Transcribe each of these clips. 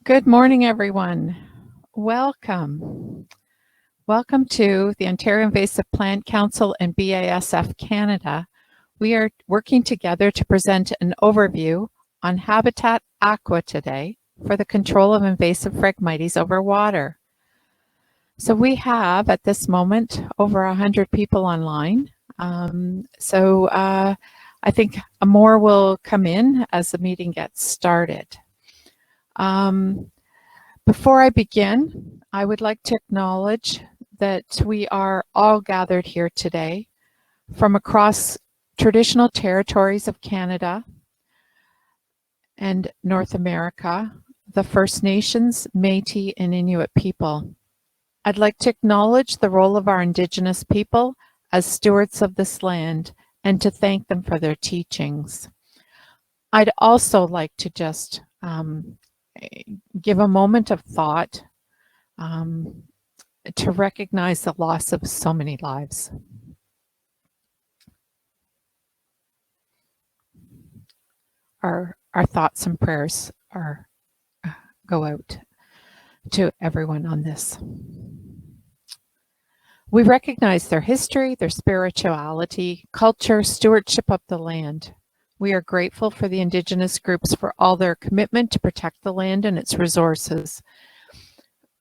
Good morning, everyone. Welcome. Welcome to the Ontario Invasive Plant Council and BASF Canada. We are working together to present an overview on Habitat Aqua today for the control of invasive Phragmites over water. So we have, at this moment, over 100 people online. I think more will come in as the meeting gets started. Before I begin, I would like to acknowledge that we are all gathered here today from across traditional territories of Canada and North America, the First Nations, Métis, and Inuit people. I'd like to acknowledge the role of our Indigenous people as stewards of this land and to thank them for their teachings. I'd also like to just give a moment of thought to recognize the loss of so many lives. Our thoughts and prayers go out to everyone on this. We recognize their history, their spirituality, culture, stewardship of the land. We are grateful for the Indigenous groups for all their commitment to protect the land and its resources.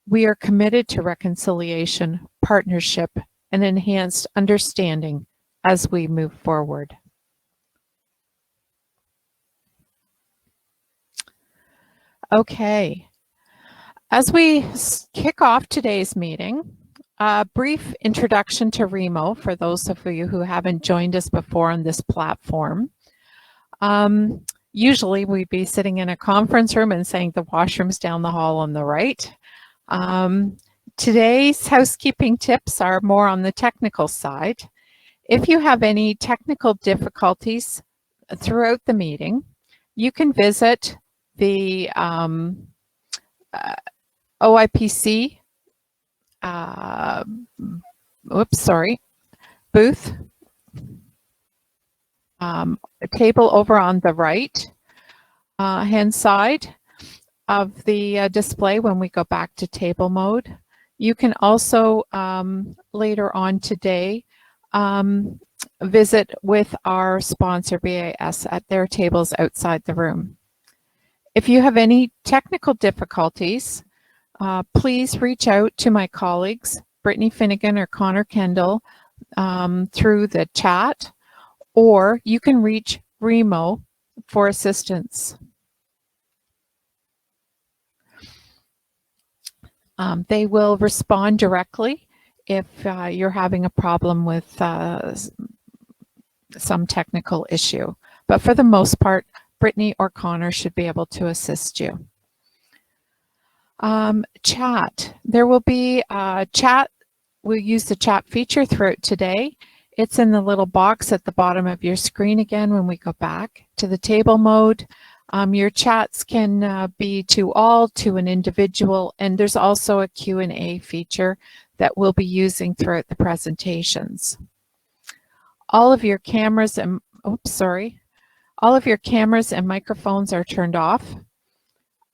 We are committed to reconciliation, partnership, and enhanced understanding as we move forward. Okay, as we kick off today's meeting, a brief introduction to REMO for those of you who haven't joined us before on this platform. Usually we'd be sitting in a conference room and saying the washroom's down the hall on the right. Today's housekeeping tips are more on the technical side. If you have any technical difficulties throughout the meeting, you can visit the OIPC booth. A table over on the right hand side of the display when we go back to table mode. You can also later on today visit with our sponsor BASF at their tables outside the room. If you have any technical difficulties, please reach out to my colleagues, Brittany Finnegan or Connor Kendall, through the chat, or you can reach REMO for assistance. They will respond directly if you're having a problem with some technical issue. But for the most part, Brittany or Connor should be able to assist you. Chat. There will be a chat. We'll use the chat feature throughout today. It's in the little box at the bottom of your screen again when we go back to the table mode. Your chats can be to all, to an individual, and there's also a Q&A feature that we'll be using throughout the presentations. All of your cameras and, all of your cameras and microphones are turned off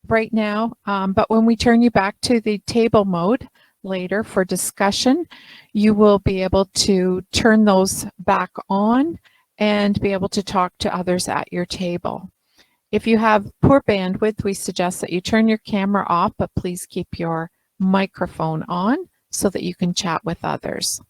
right now, but when we turn you back to the table mode later for discussion, you will be able to turn those back on and be able to talk to others at your table. If you have poor bandwidth, we suggest that you turn your camera off, but please keep your microphone on so that you can chat with others.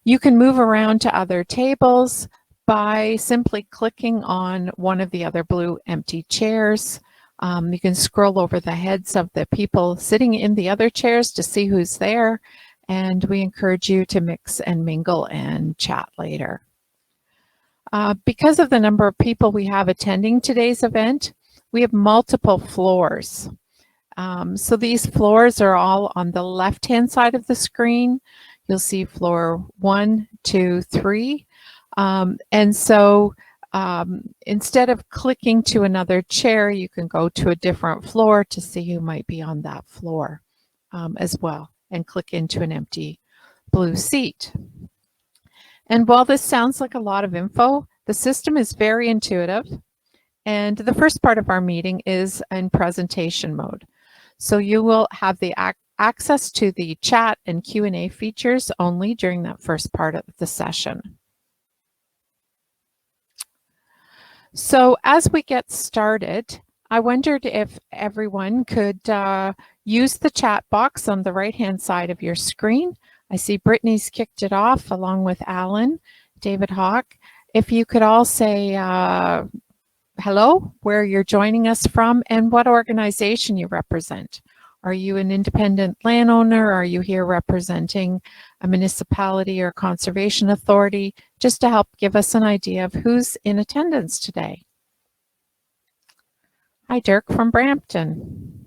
You can move around to other tables by simply clicking on one of the other blue empty chairs. You can scroll over the heads of the people sitting in the other chairs to see who's there, and we encourage you to mix and mingle and chat later. Because of the number of people we have attending today's event, we have multiple floors. So these floors are all on the left-hand side of the screen. You'll see floor 1, 2, 3. Instead of clicking to another chair, you can go to a different floor to see who might be on that floor as well, and click into an empty blue seat. And while this sounds like a lot of info, the system is very intuitive And the first part of our meeting is in presentation mode. So you will have the access to the chat and Q&A features only during that first part of the session. So as we get started, I wondered if everyone could use the chat box on the right-hand side of your screen. I see Brittany's kicked it off along with Alan, David Hawk. If you could all say hello, where you're joining us from, and what organization you represent. Are you an independent landowner? Are you here representing a municipality or conservation authority? Just to help give us an idea of who's in attendance today. Hi, Dirk from Brampton.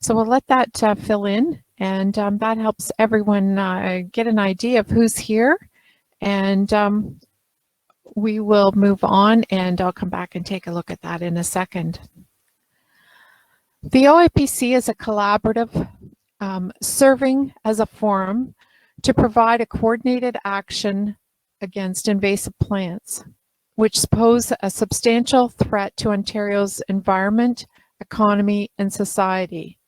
So we'll let that fill in, and that helps everyone get an idea of who's here. And we will move on, and I'll come back and take a look at that in a second. The OIPC is a collaborative serving as a forum to provide a coordinated action against invasive plants, which pose a substantial threat to Ontario's environment, economy, and society.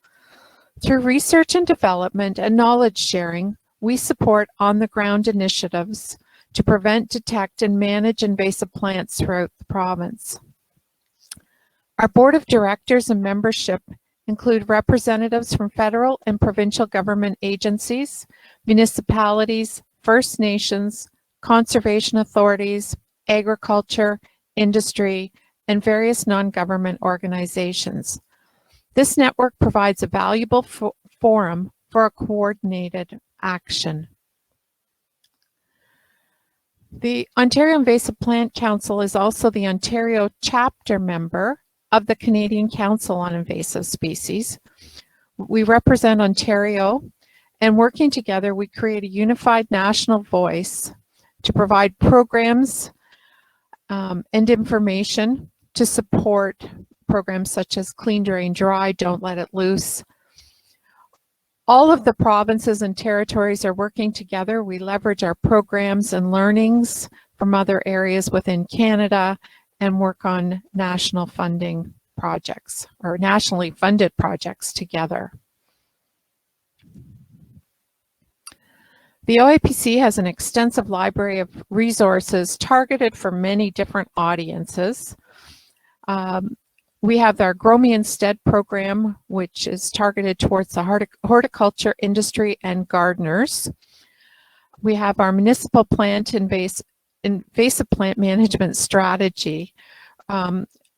Through research and development and knowledge sharing, we support on-the-ground initiatives to prevent, detect, and manage invasive plants throughout the province. Our board of directors and membership include representatives from federal and provincial government agencies, municipalities, First Nations, conservation authorities, agriculture, industry, and various non-government organizations. This network provides a valuable forum for a coordinated action. The Ontario Invasive Plant Council is also the Ontario chapter member of the Canadian Council on Invasive Species. We represent Ontario, and working together, we create a unified national voice to provide programs and information to support programs such as Clean Drain Dry, Don't Let It Loose. All of the provinces and territories are working together. We leverage our programs and learnings from other areas within Canada and work on national funding projects or nationally funded projects together. The OIPC has an extensive library of resources targeted for many different audiences. We have our Grow Me Instead program, which is targeted towards the horticulture industry and gardeners. We have our municipal plant invasive plant management strategy,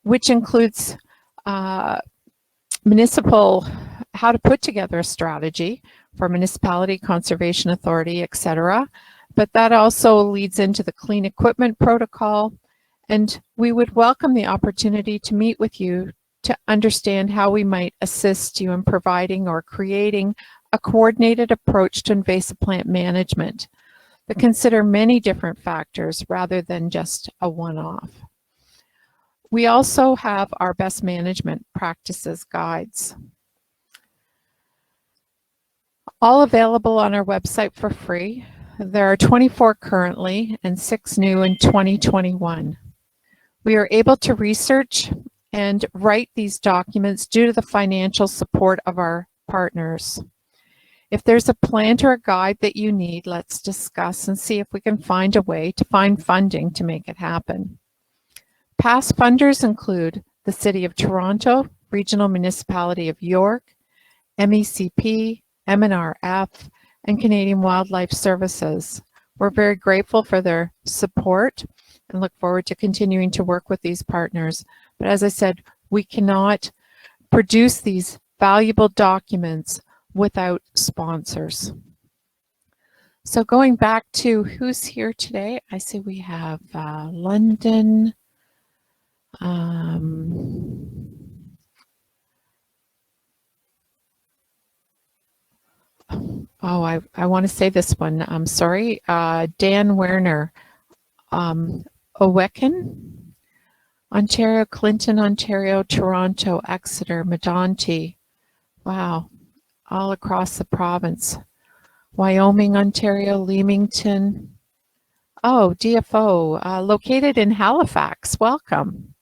which includes how to put together a strategy for municipality, conservation authority, etc. But that also leads into the clean equipment protocol. And we would welcome the opportunity to meet with you to understand how we might assist you in providing or creating a coordinated approach to invasive plant management that consider many different factors rather than just a one-off. We also have our best management practices guides, all available on our website for free. There are 24 currently and 6 new in 2021. We are able to research and write these documents due to the financial support of our partners. If there's a plant or a guide that you need, let's discuss and see if we can find a way to find funding to make it happen. Past funders include the City of Toronto, Regional Municipality of York, MECP, MNRF, and Canadian Wildlife Services. We're very grateful for their support and look forward to continuing to work with these partners. But as I said, we cannot produce these valuable documents without sponsors. So going back to who's here today, I see we have London. I want to say this one. I'm sorry. Dan Werner. Owecken, Ontario, Clinton, Ontario, Toronto, Exeter, Medonte. Wow, all across the province. Wyoming, Ontario, Leamington. Oh, DFO, located in Halifax. Welcome.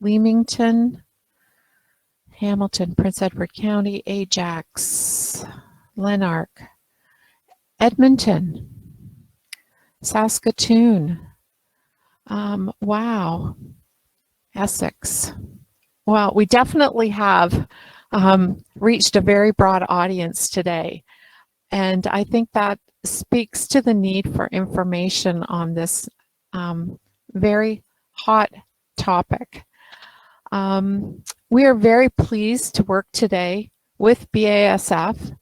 Leamington, Hamilton, Prince Edward County, Ajax, Lanark, Edmonton, Saskatoon. Wow. Essex. Well, we definitely have reached a very broad audience today. And I think that speaks to the need for information on this very hot topic. We are very pleased to work today with BASF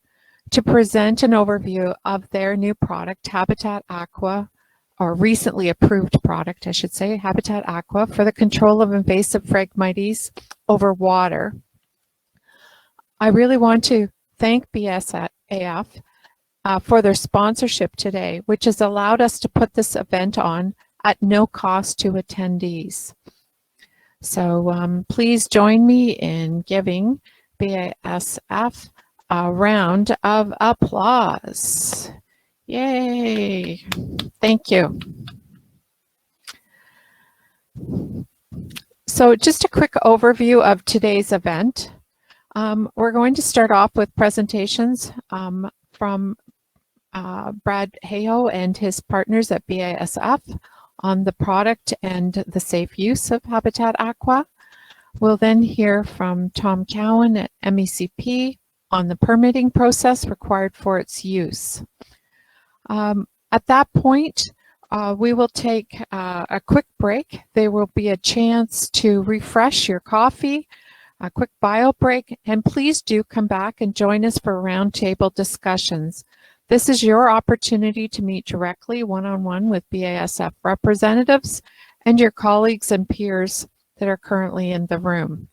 to present an overview of their new product, Habitat Aqua, or recently approved product, I should say, Habitat Aqua, for the control of invasive Phragmites over water. I really want to thank BSF for their sponsorship today, which has allowed us to put this event on at no cost to attendees. So please join me in giving BASF a round of applause. Yay! Thank you. So just a quick overview of today's event. We're going to start off with presentations from Brad Hayhoe and his partners at BASF on the product and the safe use of Habitat Aqua. We'll then hear from Tom Cowan at MECP on the permitting process required for its use. At that point, we will take a quick break. There will be a chance to refresh your coffee, a quick bio break, and please do come back and join us for roundtable discussions. This is your opportunity to meet directly one-on-one with BASF representatives and your colleagues and peers that are currently in the room.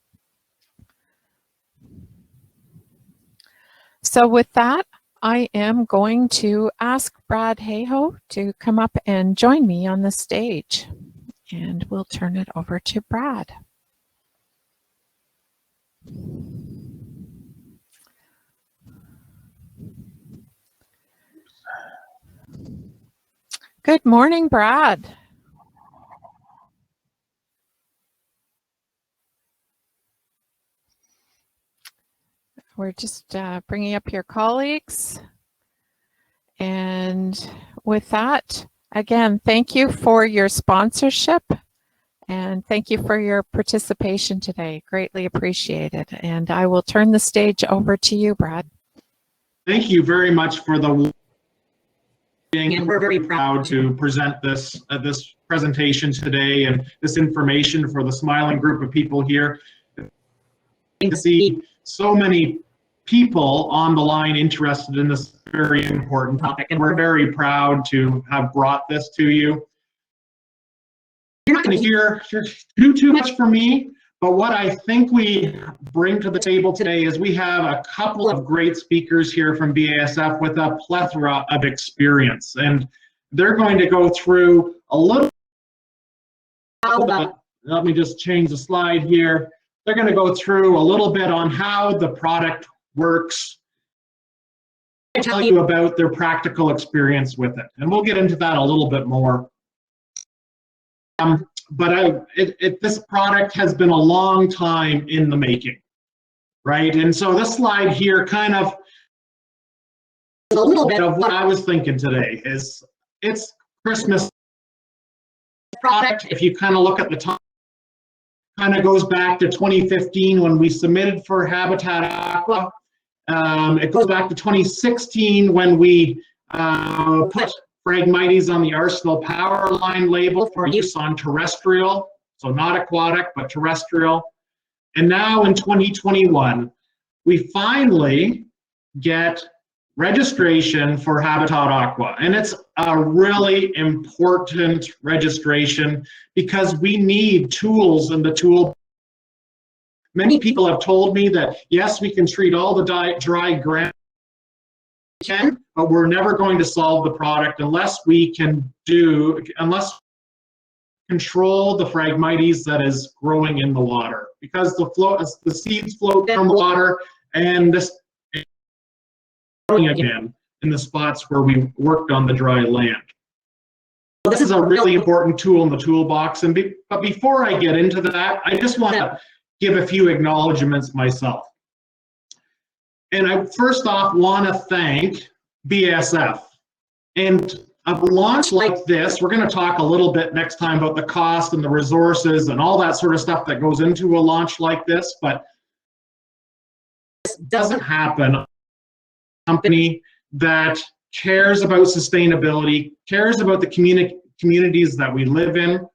So with that, I am going to ask Brad Hayhoe to come up and join me on the stage, and we'll turn it over to Brad. Good morning, Brad. We're just bringing up your colleagues. And with that, again, thank you for your sponsorship and thank you for your participation today. Greatly appreciated. And I will turn the stage over to you, Brad. Thank you very much for the and we're very proud to present this this presentation today and this information for the smiling group of people here. To see so many people on the line interested in this very important topic, and we're very proud to have brought this to you. You're not going to hear too much from me, but what I think we bring to the table today is we have a couple of great speakers here from BASF with a plethora of experience, and they're going to go through a little. Let me just change the slide here. They're going to go through a little bit on how the product works, tell you about their practical experience with it, and we'll get into that a little bit more. But this product has been a long time in the making, right? And so this slide here kind of a little bit of what I was thinking today is it's Christmas product. If you kind of look at the top, kind of goes back to 2015 when we submitted for Habitat Aqua. It goes back to 2016 when we put Phragmites on the Arsenal Power Line label for use on terrestrial, so not aquatic, but terrestrial. And now in 2021, we finally get registration for Habitat Aqua. And it's a really important registration because we need tools in the tool. Many people have told me that, yes, we can treat all the dry ground, but we're never going to solve the product unless we control the Phragmites that is growing in the water, because the seeds float down the water and this growing again in the spots where we worked on the dry land. this is a really important tool in the toolbox. But before I get into that, I just want to give a few acknowledgements myself. And I first off want to thank BASF. And a launch like this, we're going to talk a little bit next time about the cost and the resources and all that sort of stuff that goes into a launch like this, but this doesn't happen. A company that cares about sustainability, cares about the communities that we live in,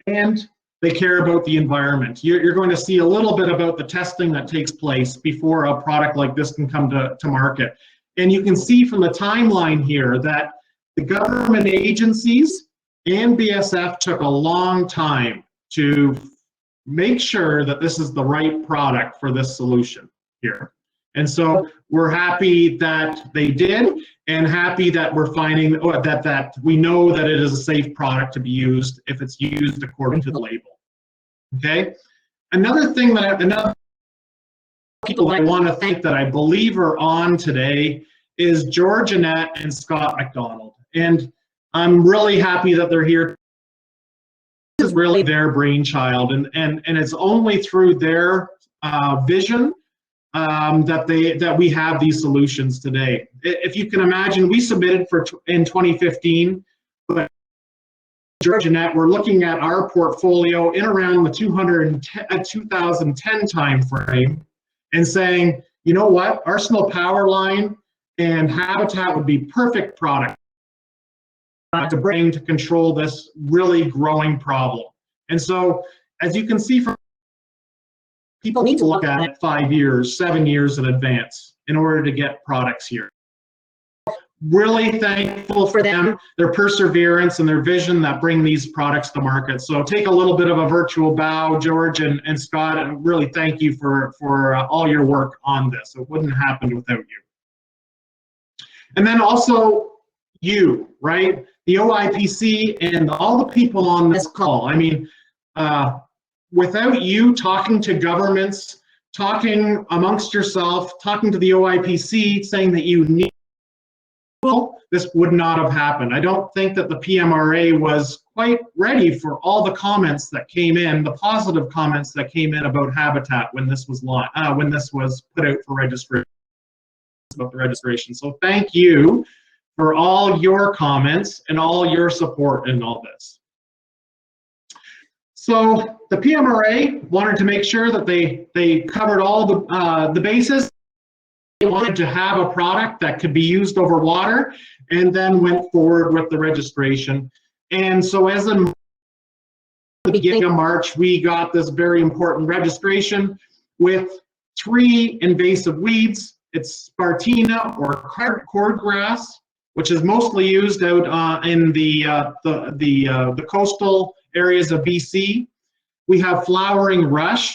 and they care about the environment. You're going to see a little bit about the testing that takes place before a product like this can come to market. And you can see from the timeline here that the government agencies and BSF took a long time to make sure that this is the right product for this solution here. And so we're happy that they did, and happy that we're finding that we know that it is a safe product to be used if it's used according to the label. Okay. Another thing that another people that I want to thank that I believe are on today is George Annette and Scott McDonald. And I'm really happy that they're here. This is really their brainchild, and it's only through their vision that we have these solutions today. If you can imagine, we submitted in 2015, but George Annette, we're looking at our portfolio in around the 2010 timeframe and saying, you know what, Arsenal Power Line and Habitat would be perfect product to bring to control this really growing problem. And so, as you can see, from people need to look at it 5 years, 7 years in advance in order to get products here. Really thankful for them, their perseverance and their vision that bring these products to market. So take a little bit of a virtual bow, George and Scott, and really thank you for all your work on this. It wouldn't happen without you. And then also you, right? The OIPC and all the people on this call. I mean, without you talking to governments, talking amongst yourself, talking to the OIPC, saying that you need, this would not have happened. I don't think that the PMRA was quite ready for all the comments that came in, the positive comments that came in about Habitat when this was put out for registration. About the registration. So thank you for all your comments and all your support in all this. So the PMRA wanted to make sure that they covered all the bases. They wanted to have a product that could be used over water, and then went forward with the registration. And so as in the beginning of March, we got this very important registration with 3 invasive weeds. It's Spartina or cordgrass, which is mostly used out in the coastal areas of BC. We have flowering rush,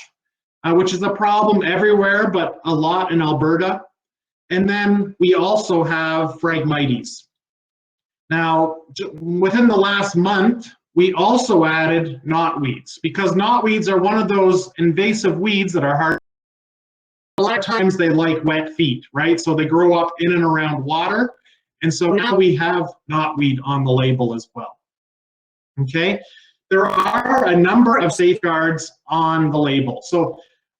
which is a problem everywhere, but a lot in Alberta. And then we also have Phragmites. Now, within the last month, we also added knotweeds, because knotweeds are one of those invasive weeds that are hard. A lot of times they like wet feet, right? So they grow up in and around water. And so now we have knotweed on the label as well. Okay, there are a number of safeguards on the label. So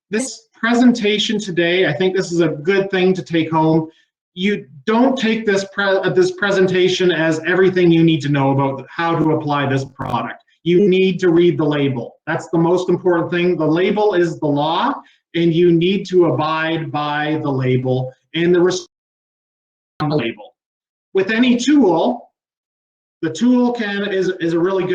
this presentation today, I think this is a good thing to take home. You don't take this presentation as everything you need to know about how to apply this product. You need to read the label. That's the most important thing. The label is the law, and you need to abide by the label and the restrictions on the label. With any tool, the tool is a really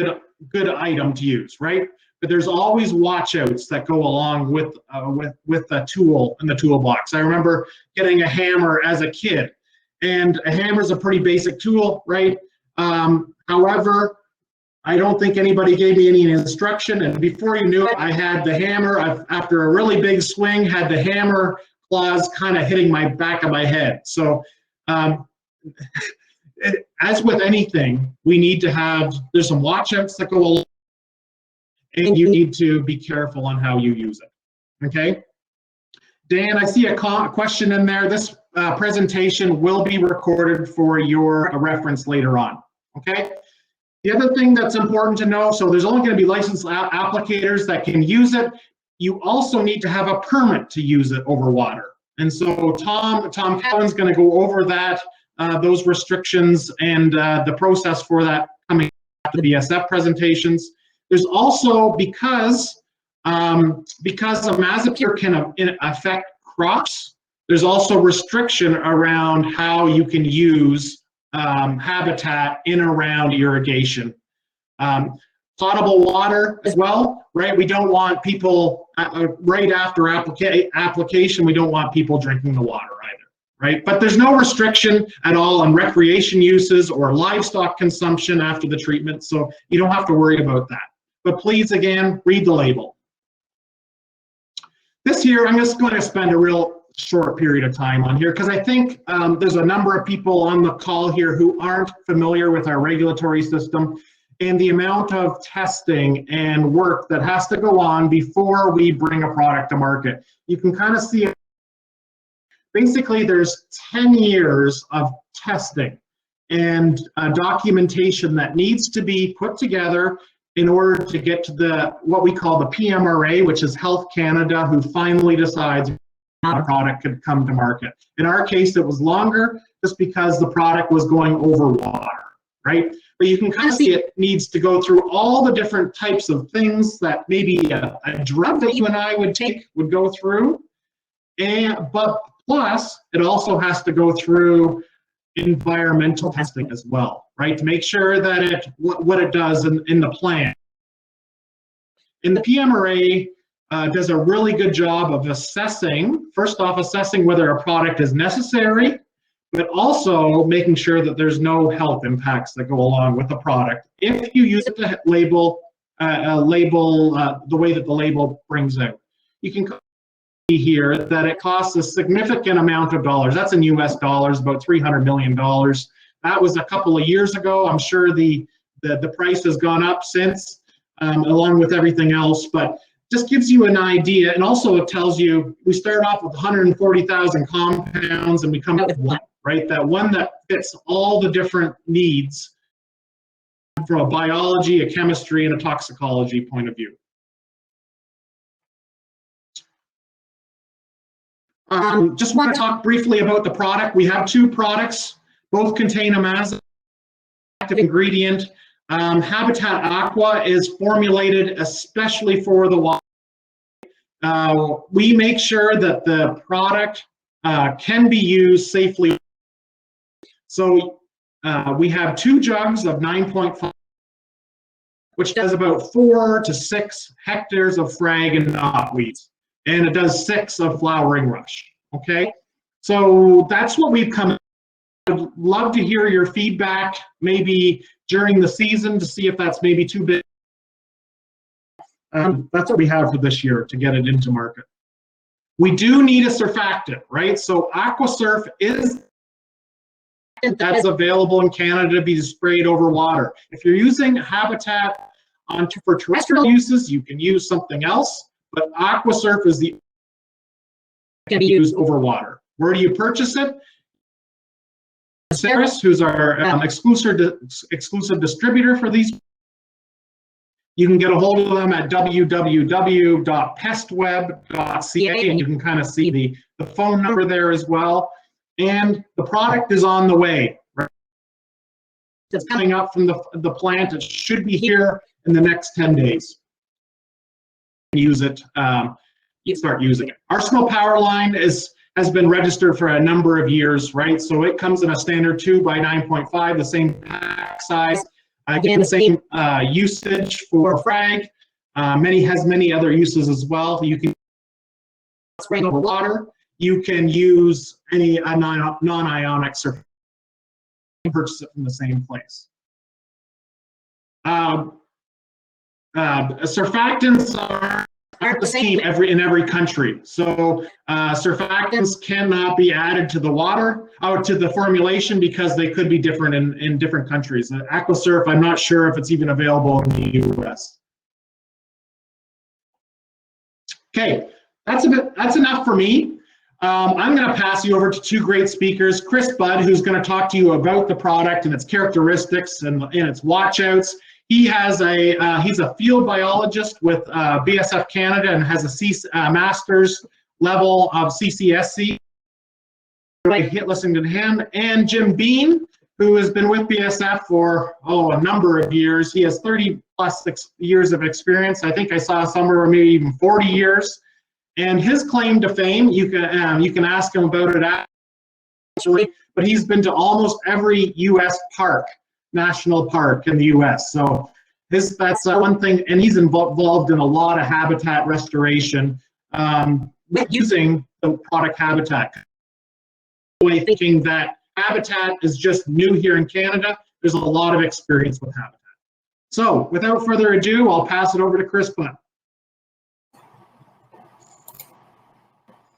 good item to use, right? But there's always watch-outs that go along with the tool in the toolbox. I remember getting a hammer as a kid, and a hammer is a pretty basic tool, right? However, I don't think anybody gave me any instruction, and before you knew it, I had the hammer, after a really big swing, had the hammer claws kind of hitting my back of my head. So as with anything, we need to have, there's some watch-outs that go along, and you need to be careful on how you use it, okay? Dan, I see a question in there. This presentation will be recorded for your reference later on, okay? The other thing that's important to know, so there's only going to be licensed applicators that can use it. You also need to have a permit to use it over water. And so Tom Cowan's going to go over that, those restrictions and the process for that coming at the BSF presentations. There's also, because a Mazepure can affect crops, there's also restriction around how you can use habitat in around irrigation. Potable water as well, right? We don't want people, right after application, we don't want people drinking the water either, right? But there's no restriction at all on recreation uses or livestock consumption after the treatment, so you don't have to worry about that. But please, again, read the label. This here, I'm just going to spend a real short period of time on here because I think there's a number of people on the call here who aren't familiar with our regulatory system and the amount of testing and work that has to go on before we bring a product to market. You can kind of see it. Basically, there's 10 years of testing and documentation that needs to be put together in order to get to what we call the PMRA, which is Health Canada, who finally decides a product could come to market. In our case, it was longer just because the product was going over water, right? But you can kind of see it needs to go through all the different types of things that maybe a drug that you and I would take would go through. But plus, it also has to go through environmental testing as well, right? To make sure that what it does in the plant. And the PMRA does a really good job of assessing, first off, assessing whether a product is necessary, but also making sure that there's no health impacts that go along with the product if you use it to label the way that the label brings out. You can see here that it costs a significant amount of dollars. That's in US dollars, about $300 million. That was a couple of years ago. I'm sure the price has gone up since, along with everything else, but just gives you an idea. And also it tells you, we start off with 140,000 compounds and we come up with one, right? That one that fits all the different needs from a biology, a chemistry, and a toxicology point of view. Just want to talk briefly about the product. We have two products, both contain a Mazepure active ingredient. Habitat Aqua is formulated especially for the water. We make sure that the product can be used safely. So we have 2 jugs of 9.5, which does about 4 to 6 hectares of frag and knotweeds. And it does 6 of flowering rush, okay? So that's what we've come. I'd love to hear your feedback, maybe during the season, to see if that's maybe too big. That's what we have for this year to get it into market. We do need a surfactant, right? So AquaSurf that's available in Canada to be sprayed over water. If you're using Habitat for terrestrial uses, you can use something else, but AquaSurf is the can be used over water. Where do you purchase it? Ceres, who's our exclusive distributor for these. You can get a hold of them at www.pestweb.ca, and you can kind of see the phone number there as well. And the product is on the way, right? It's coming up from the plant. It should be here in the next 10 days. Use it, you start using it. Our Snow Power line has been registered for a number of years, right? So it comes in a standard 2 by 9.5, the same pack size. Again, the same usage for frag. Has many other uses as well. You can spray over water. You can use any non-ionic surfactant. Purchase it from the same place. Surfactants aren't the same in every country. So surfactants cannot be added to the water or to the formulation because they could be different in different countries. AquaSurf, I'm not sure if it's even available in the US. Okay, that's enough for me. I'm going to pass you over to two great speakers, Chris Budd, who's going to talk to you about the product and its characteristics and its watchouts. He's a field biologist with BSF Canada and has a master's level of CCSC. Listening to him, and Jim Bean, who has been with BSF for a number of years. He has 30 plus years of experience. I think I saw somewhere maybe even 40 years. And his claim to fame, you can ask him about it actually, but he's been to almost every U.S. park, national park in the U.S. So that's one thing, and he's involved in a lot of habitat restoration using the product Habitat. Thinking that Habitat is just new here in Canada, there's a lot of experience with Habitat. So without further ado, I'll pass it over to Chris Budd.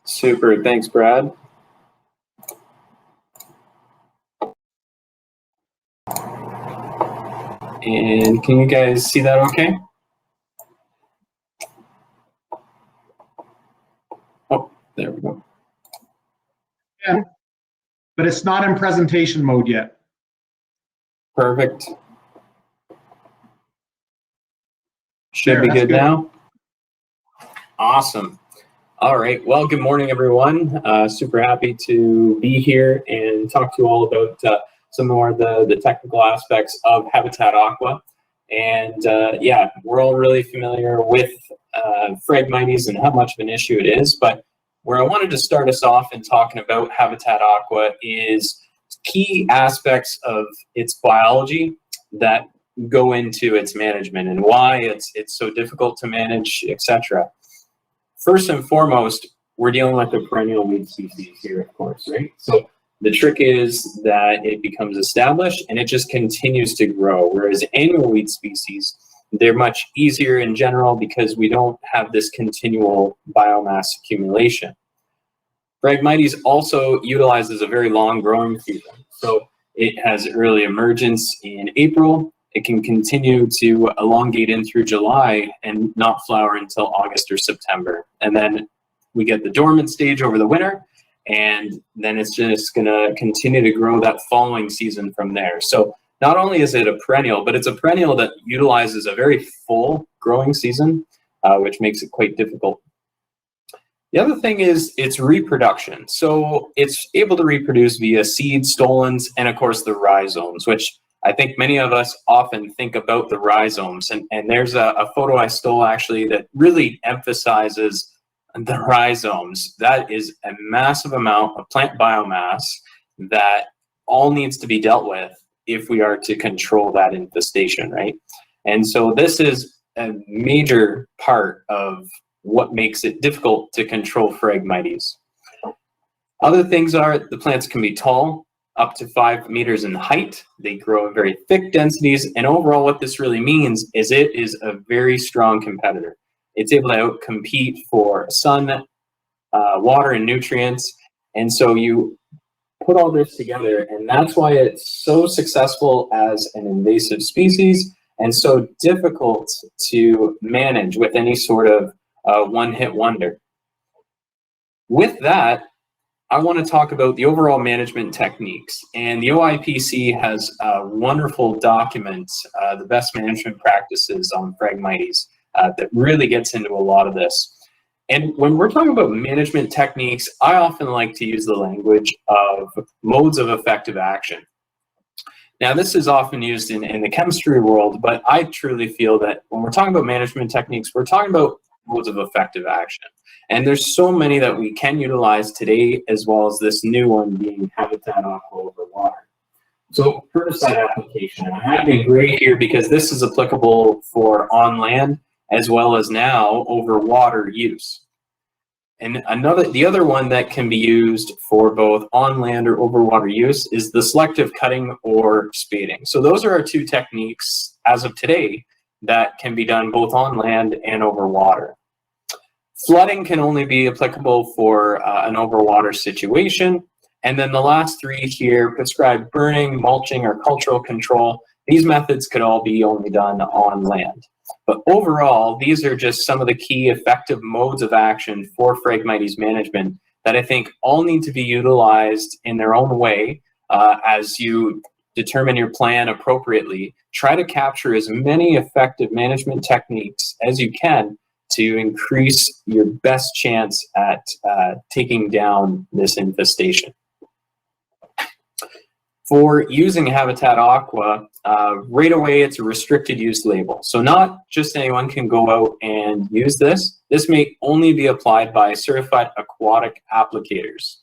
Super, thanks, Brad. And can you guys see that okay? Oh, there we go. Yeah, but it's not in presentation mode yet. Perfect. Should be good now. Awesome. All right. Well, good morning, everyone. Super happy to be here and talk to you all about some more of the technical aspects of Habitat Aqua. And yeah, we're all really familiar with Phragmites and how much of an issue it is. But where I wanted to start us off in talking about Habitat Aqua is key aspects of its biology that go into its management and why it's so difficult to manage, etc. First and foremost, we're dealing with a perennial weed species here, of course, right? So the trick is that it becomes established and it just continues to grow, whereas annual weed species, they're much easier in general because we don't have this continual biomass accumulation. Phragmites also utilizes a very long growing season. So it has early emergence in April. It can continue to elongate in through July and not flower until August or September. And then we get the dormant stage over the winter, and then it's just gonna continue to grow that following season from there. So not only is it a perennial, but it's a perennial that utilizes a very full growing season, which makes it quite difficult. The other thing is its reproduction. So it's able to reproduce via seeds, stolons, and of course the rhizomes, which I think many of us often think about the rhizomes. And there's a photo I stole actually that really emphasizes the rhizomes. That is a massive amount of plant biomass that all needs to be dealt with if we are to control that infestation, right? And so this is a major part of what makes it difficult to control Phragmites. Other things are the plants can be tall, up to 5 meters in height. They grow in very thick densities. And overall, what this really means is it is a very strong competitor. It's able to outcompete for sun, water, and nutrients. And so you put all this together, and that's why it's so successful as an invasive species and so difficult to manage with any sort of one-hit wonder. With that, I want to talk about the overall management techniques, and the OIPC has a wonderful document, the best management practices on Phragmites, that really gets into a lot of this. And when we're talking about management techniques, I often like to use the language of modes of effective action. Now, this is often used in the chemistry world, but I truly feel that when we're talking about management techniques, we're talking about modes of effective action. And there's so many that we can utilize today, as well as this new one being Habitat Aqua over water. So herbicide application, I have been great here because this is applicable for on land as well as now over water use. And the other one that can be used for both on land or over water use is the selective cutting or spading. So those are our two techniques as of today that can be done both on land and over water. Flooding can only be applicable for an overwater situation. And then the last three here, prescribed burning, mulching, or cultural control, these methods could all be only done on land. But overall, these are just some of the key effective modes of action for Phragmites management that I think all need to be utilized in their own way as you determine your plan appropriately. Try to capture as many effective management techniques as you can to increase your best chance at taking down this infestation. For using Habitat Aqua, right away it's a restricted use label. So not just anyone can go out and use this. This may only be applied by certified aquatic applicators.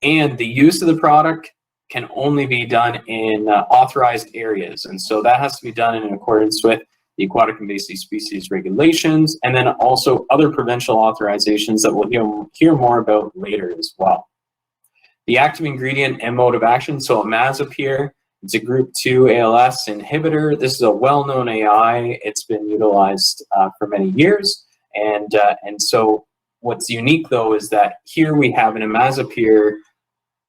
And the use of the product can only be done in authorized areas. And so that has to be done in accordance with the Aquatic Invasive Species regulations, and then also other provincial authorizations that we'll hear more about later as well. The active ingredient and mode of action, so imazapyr, it's a group 2 ALS inhibitor. This is a well-known AI. It's been utilized for many years. And so what's unique though is that here we have an imazapyr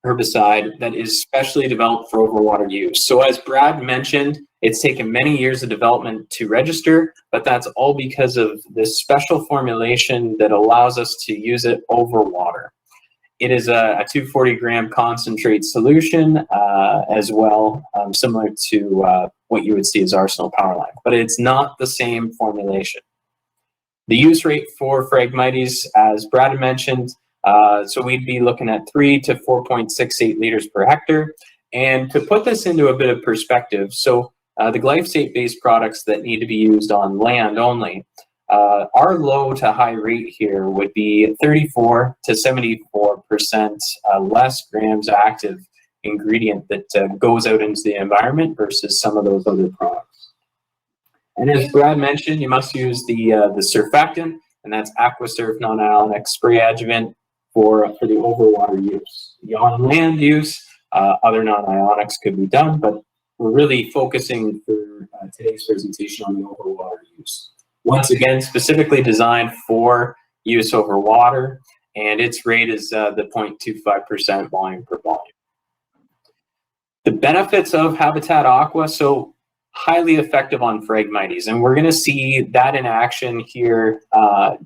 herbicide that is specially developed for overwater use. So as Brad mentioned, it's taken many years of development to register, but that's all because of this special formulation that allows us to use it over water. It is a 240 gram concentrate solution as well, similar to what you would see as Arsenal Powerline, but it's not the same formulation. The use rate for Phragmites, as Brad mentioned, so we'd be looking at 3 to 4.68 liters per hectare. And to put this into a bit of perspective, so the glyphosate-based products that need to be used on land only, our low to high rate here would be 34 to 74% less grams active ingredient that goes out into the environment versus some of those other products. And as Brad mentioned, you must use the surfactant, and that's AquaSurf non-ionic spray adjuvant for the overwater use. The on-land use, other non-ionics could be done, but we're really focusing for today's presentation on the overwater use. Once again, specifically designed for use over water, and its rate is the 0.25% volume per volume. The benefits of Habitat Aqua, so highly effective on Phragmites, and we're going to see that in action here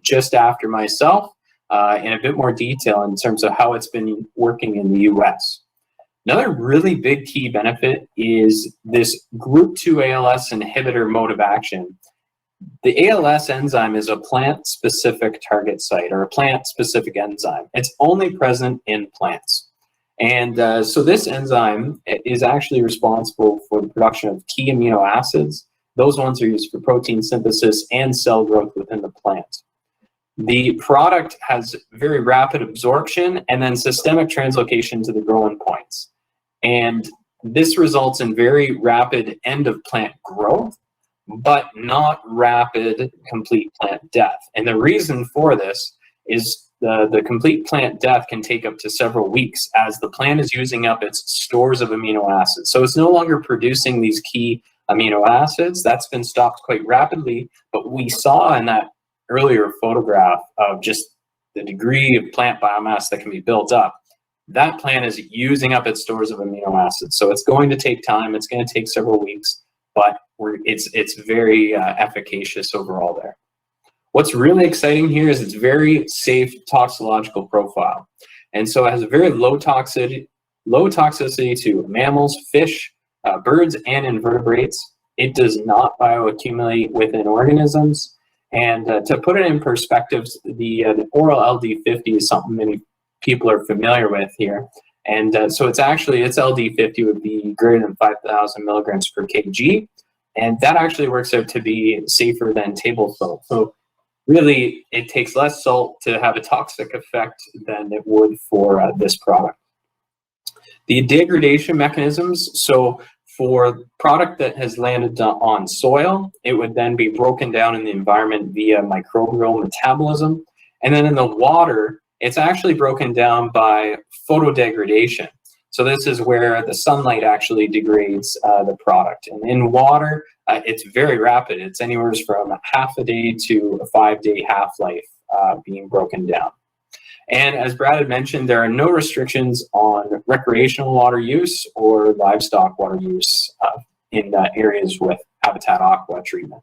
just after myself in a bit more detail in terms of how it's been working in the US. Another really big key benefit is this group 2 ALS inhibitor mode of action. The ALS enzyme is a plant-specific target site, or a plant-specific enzyme. It's only present in plants. And so this enzyme is actually responsible for the production of key amino acids. Those ones are used for protein synthesis and cell growth within the plant. The product has very rapid absorption and then systemic translocation to the growing points. And this results in very rapid end of plant growth, but not rapid complete plant death. And the reason for this is the complete plant death can take up to several weeks as the plant is using up its stores of amino acids. So it's no longer producing these key amino acids. That's been stopped quite rapidly, but we saw in that earlier photograph of just the degree of plant biomass that can be built up. That plant is using up its stores of amino acids. So it's going to take time. It's going to take several weeks, but it's very efficacious overall there. What's really exciting here is it's very safe toxicological profile. And so it has a very low toxicity to mammals, fish, birds, and invertebrates. It does not bioaccumulate within organisms. And to put it in perspective, the oral LD50 is something many people are familiar with here. And so it's actually, its LD50 would be greater than 5,000 milligrams per kg. And that actually works out to be safer than table salt. So really, it takes less salt to have a toxic effect than it would for this product. The degradation mechanisms, so for product that has landed on soil, it would then be broken down in the environment via microbial metabolism. And then in the water, it's actually broken down by photodegradation. So this is where the sunlight actually degrades the product. And in water, it's very rapid. It's anywhere from half a day to a 5-day half-life being broken down. And as Brad had mentioned, there are no restrictions on recreational water use or livestock water use in areas with Habitat Aqua treatment.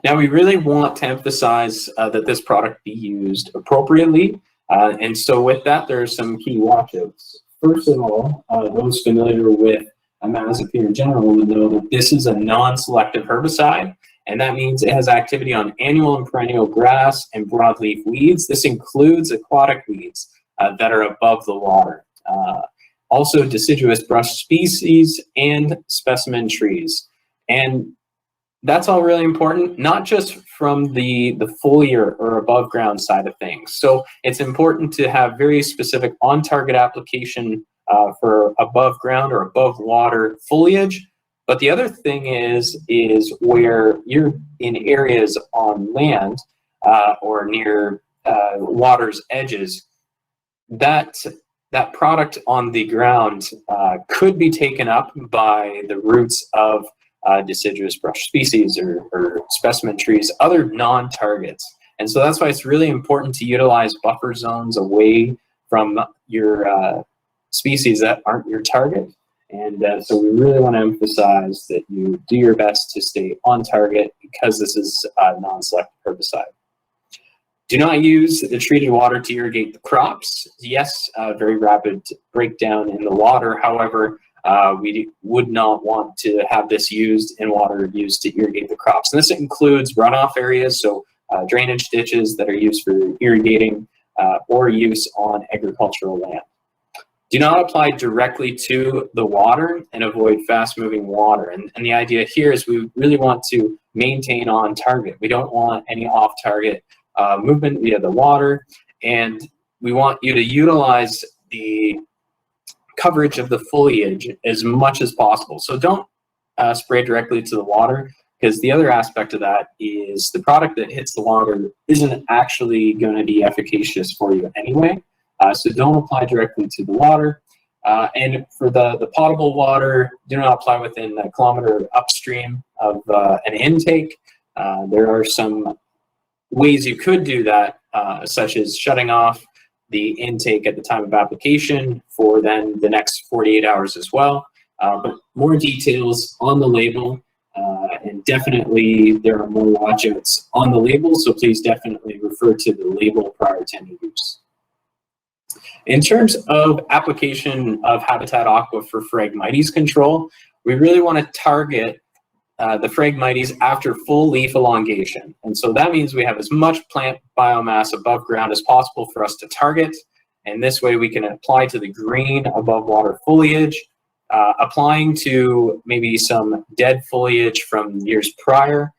Now, we really want to emphasize that this product be used appropriately. And so with that, there are some key watchouts. First of all, those familiar with imazapyr in general will know that this is a non-selective herbicide, and that means it has activity on annual and perennial grass and broadleaf weeds. This includes aquatic weeds that are above the water. Also deciduous brush species and specimen trees. And that's all really important, not just from the foliar or above ground side of things. So it's important to have very specific on-target application for above ground or above water foliage. But the other thing is where you're in areas on land or near water's edges, that product on the ground could be taken up by the roots of deciduous brush species or specimen trees, other non-targets. And so that's why it's really important to utilize buffer zones away from your species that aren't your target. And so we really want to emphasize that you do your best to stay on target because this is a non-selective herbicide. Do not use the treated water to irrigate the crops. Yes, very rapid breakdown in the water. However, we would not want to have this used in water used to irrigate the crops. And this includes runoff areas, so drainage ditches that are used for irrigating or use on agricultural land. Do not apply directly to the water and avoid fast-moving water. And the idea here is we really want to maintain on target. We don't want any off-target movement via the water, and we want you to utilize the coverage of the foliage as much as possible. So don't spray directly to the water, because the other aspect of that is the product that hits the water isn't actually going to be efficacious for you anyway. So don't apply directly to the water. And for the potable water, do not apply within a kilometer upstream of an intake. There are some ways you could do that, such as shutting off the intake at the time of application for then the next 48 hours as well. But more details on the label, and definitely there are more watchouts on the label, so please definitely refer to the label prior to any use. In terms of application of Habitat Aqua for Phragmites control, we really want to target the Phragmites after full leaf elongation. And so that means we have as much plant biomass above ground as possible for us to target. And this way we can apply to the green above water foliage, applying to maybe some dead foliage from years prior.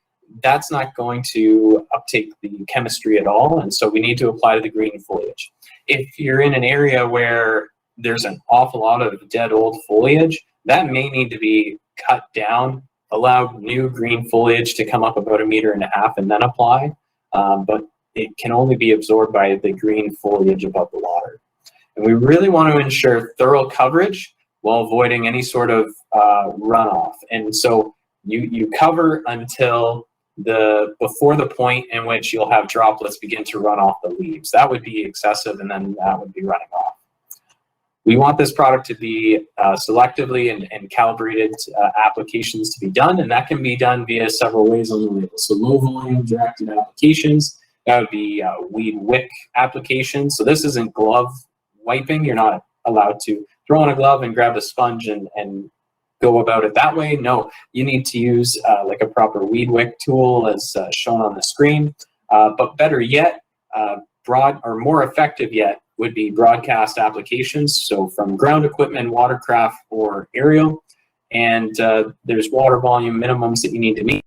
That's not going to uptake the chemistry at all. And so we need to apply to the green foliage. If you're in an area where there's an awful lot of dead old foliage, that may need to be cut down, allow new green foliage to come up about 1.5 meters and then apply, but it can only be absorbed by the green foliage above the water. And we really want to ensure thorough coverage while avoiding any sort of runoff. And so you cover until before the point in which you'll have droplets begin to run off the leaves. That would be excessive, and then that would be running off. We want this product to be selectively and calibrated applications to be done, and that can be done via several ways on the label. So low volume directed applications, that would be weed wick applications. So this isn't glove wiping. You're not allowed to throw on a glove and grab a sponge and go about it that way. No, you need to use like a proper weed wick tool as shown on the screen. But better yet, broad or more effective yet, would be broadcast applications, so from ground equipment, watercraft, or aerial. And there's water volume minimums that you need to meet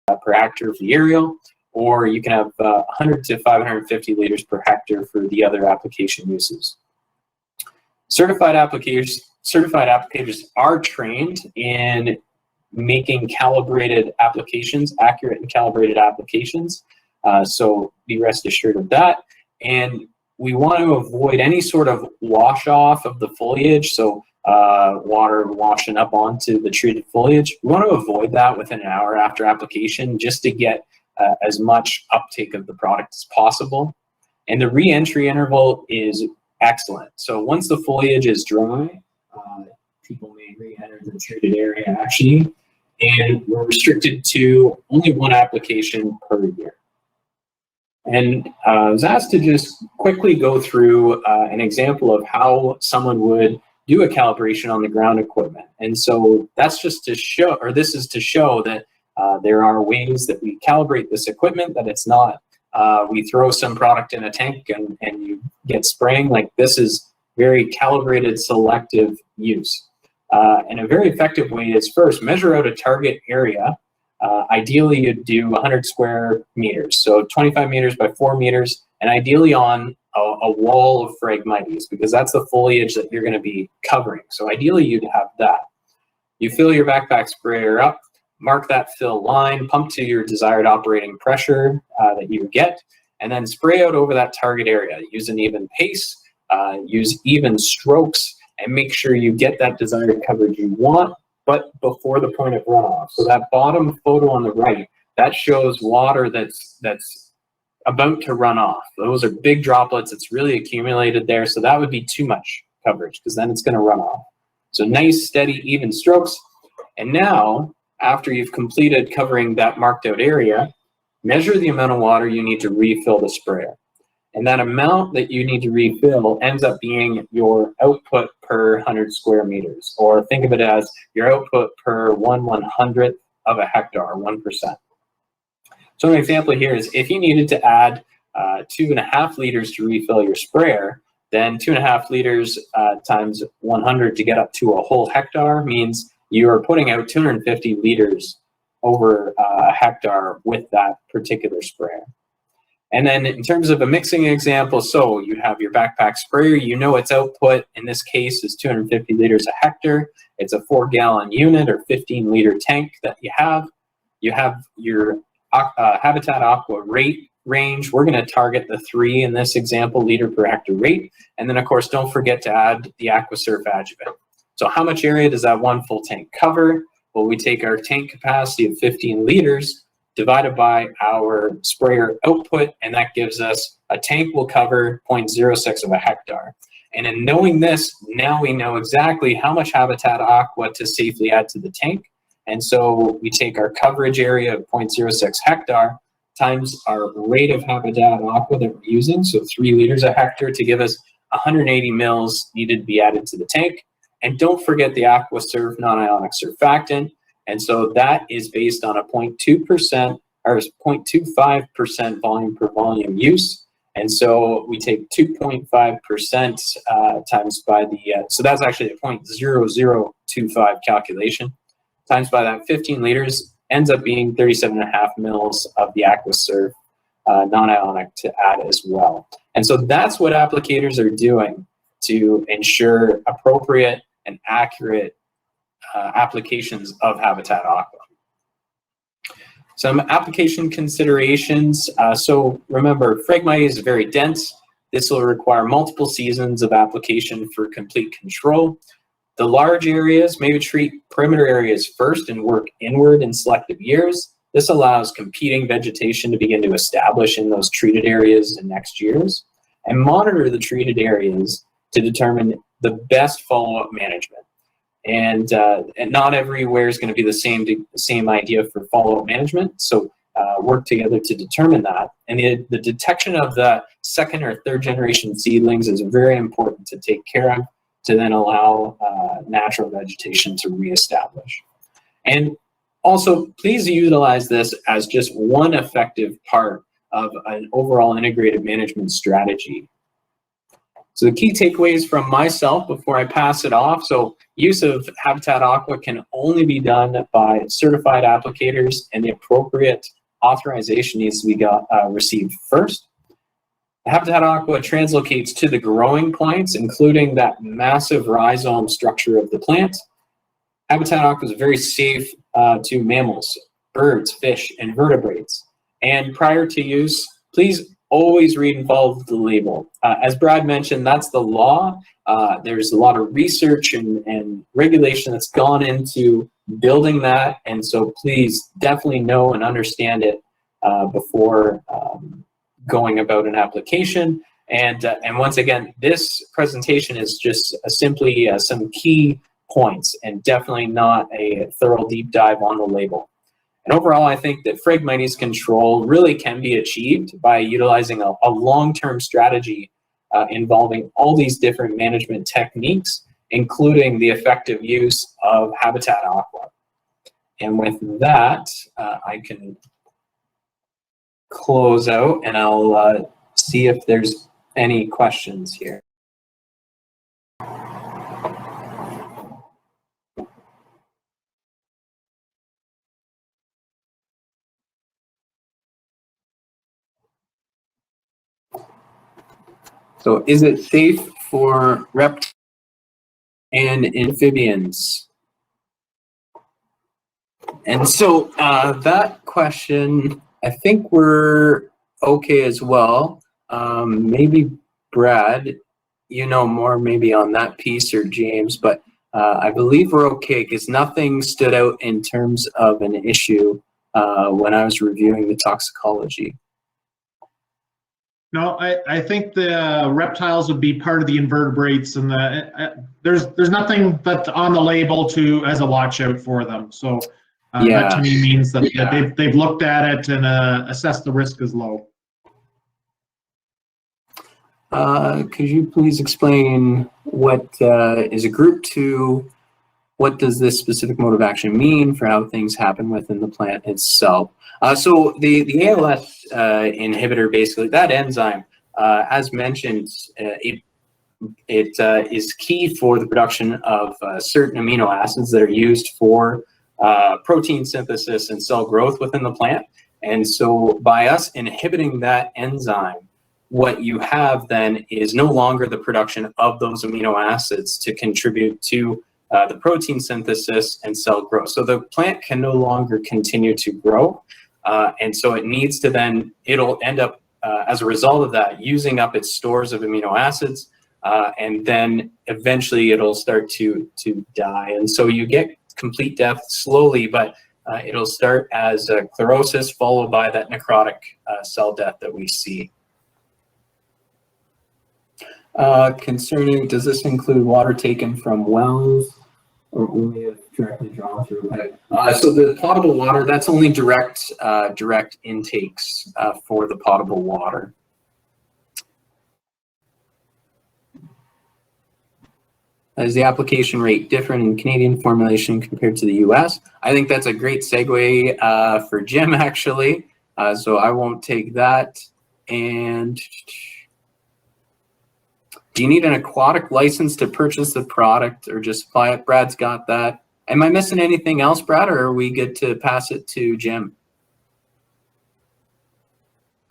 per hectare for the aerial, or you can have 100 to 550 liters per hectare for the other application uses. Certified applicators are trained in making calibrated applications, accurate and calibrated applications. So be rest assured of that. And we want to avoid any sort of wash off of the foliage, so water washing up onto the treated foliage. We want to avoid that within an hour after application, just to get as much uptake of the product as possible. And the re-entry interval is excellent. So once the foliage is dry, people may re-enter the treated area actually, and we're restricted to only one application per year. And I was asked to just quickly go through an example of how someone would do a calibration on the ground equipment. And so that's just to show, or this is to show that there are ways that we calibrate this equipment, that it's not, we throw some product in a tank and you get spraying. Like, this is very calibrated selective use. And a very effective way is, first, measure out a target area. Ideally, you'd do 100 square meters, so 25 meters by 4 meters, and ideally on a wall of Phragmites, because that's the foliage that you're going to be covering. So ideally, you'd have that. You fill your backpack sprayer up, mark that fill line, pump to your desired operating pressure that you get, and then spray out over that target area. Use an even pace, use even strokes, and make sure you get that desired coverage you want, but before the point of runoff. So that bottom photo on the right, that shows water that's about to run off. Those are big droplets. It's really accumulated there. So that would be too much coverage, because then it's going to run off. So nice, steady, even strokes. And now, after you've completed covering that marked out area, measure the amount of water you need to refill the sprayer. And that amount that you need to refill ends up being your output per 100 square meters, or think of it as your output per 1/100th of a hectare, 1%. So an example here is, if you needed to add 2.5 liters to refill your sprayer, then 2.5 liters times 100 to get up to a whole hectare means you are putting out 250 liters over a hectare with that particular sprayer. And then in terms of a mixing example, so you have your backpack sprayer, you know its output in this case is 250 liters a hectare. It's a 4-gallon unit or 15-liter tank that you have. You have your Habitat Aqua rate range. We're going to target the 3 in this example, liter per hectare rate. And then, of course, don't forget to add the AquaSurf adjuvant. So how much area does that one full tank cover? Well, we take our tank capacity of 15 liters divided by our sprayer output, and that gives us a tank will cover 0.06 of a hectare. And in knowing this, now we know exactly how much Habitat Aqua to safely add to the tank. And so we take our coverage area of 0.06 hectare times our rate of Habitat Aqua that we're using, so 3 liters a hectare, to give us 180 mils needed to be added to the tank. And don't forget the AquaSurf non-ionic surfactant. And so that is based on a 0.2% or 0.25% volume per volume use. And so we take 2.5% times by the, so that's actually a 0.0025 calculation, times by that 15 liters, ends up being 37.5 mils of the AquaSurf non-ionic to add as well. And so that's what applicators are doing to ensure appropriate and accurate applications of Habitat Aqua. Some application considerations. So remember, Phragmites is very dense. This will require multiple seasons of application for complete control. The large areas, maybe treat perimeter areas first and work inward in selective years. This allows competing vegetation to begin to establish in those treated areas in next years, and monitor the treated areas to determine the best follow-up management. And not everywhere is going to be the same idea for follow-up management. So work together to determine that. And the detection of the 2nd or 3rd generation seedlings is very important to take care of, to then allow natural vegetation to reestablish. And also, please utilize this as just one effective part of an overall integrated management strategy. So the key takeaways from myself before I pass it off. So use of Habitat Aqua can only be done by certified applicators, and the appropriate authorization needs to be received first. Habitat Aqua translocates to the growing plants, including that massive rhizome structure of the plant. Habitat Aqua is very safe to mammals, birds, fish, and vertebrates. And prior to use, please always read and follow the label. As Brad mentioned, that's the law. There's a lot of research and regulation that's gone into building that, and so please definitely know and understand it before going about an application. And once again, this presentation is just simply some key points, and definitely not a thorough deep dive on the label. And overall, I think that Phragmites control really can be achieved by utilizing a long-term strategy involving all these different management techniques, including the effective use of Habitat Aqua. And with that, I can close out, and I'll see if there's any questions here. So is it safe for reptiles and amphibians? And so that question, I think we're okay as well. Maybe Brad, you know more maybe on that piece, or James, but I believe we're okay because nothing stood out in terms of an issue when I was reviewing the toxicology. No, I think the reptiles would be part of the invertebrates, and there's nothing that's on the label as a watch out for them. So that to me means that they've looked at it and assessed the risk as low. Could you please explain what is a group 2? What does this specific mode of action mean for how things happen within the plant itself? So the ALS inhibitor, basically, that enzyme, as mentioned, it is key for the production of certain amino acids that are used for protein synthesis and cell growth within the plant. And so by us inhibiting that enzyme, what you have then is no longer the production of those amino acids to contribute to the protein synthesis and cell growth. So the plant can no longer continue to grow. And so it needs to then, it'll end up, as a result of that, using up its stores of amino acids, and then eventually it'll start to die. And so you get complete death slowly, but it'll start as chlorosis followed by that necrotic cell death that we see. Concerning, does this include water taken from wells or only if directly drawn through a pipe? So the potable water, that's only direct intakes for the potable water. Is the application rate different in Canadian formulation compared to the US? I think that's a great segue for Jim, actually. So I won't take that. And do you need an aquatic license to purchase the product or just supply it? Brad's got that. Am I missing anything else, Brad, or are we good to pass it to Jim?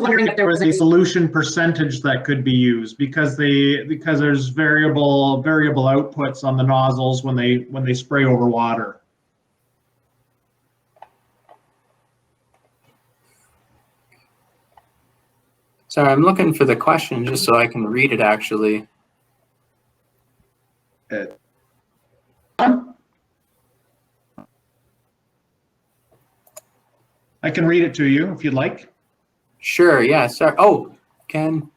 Wondering if there was a solution percentage that could be used because there's variable outputs on the nozzles when they spray over water. Sorry, I'm looking for the question just so I can read it actually. I can read it to you if you'd like. Sure, yeah, sorry. Oh, I'm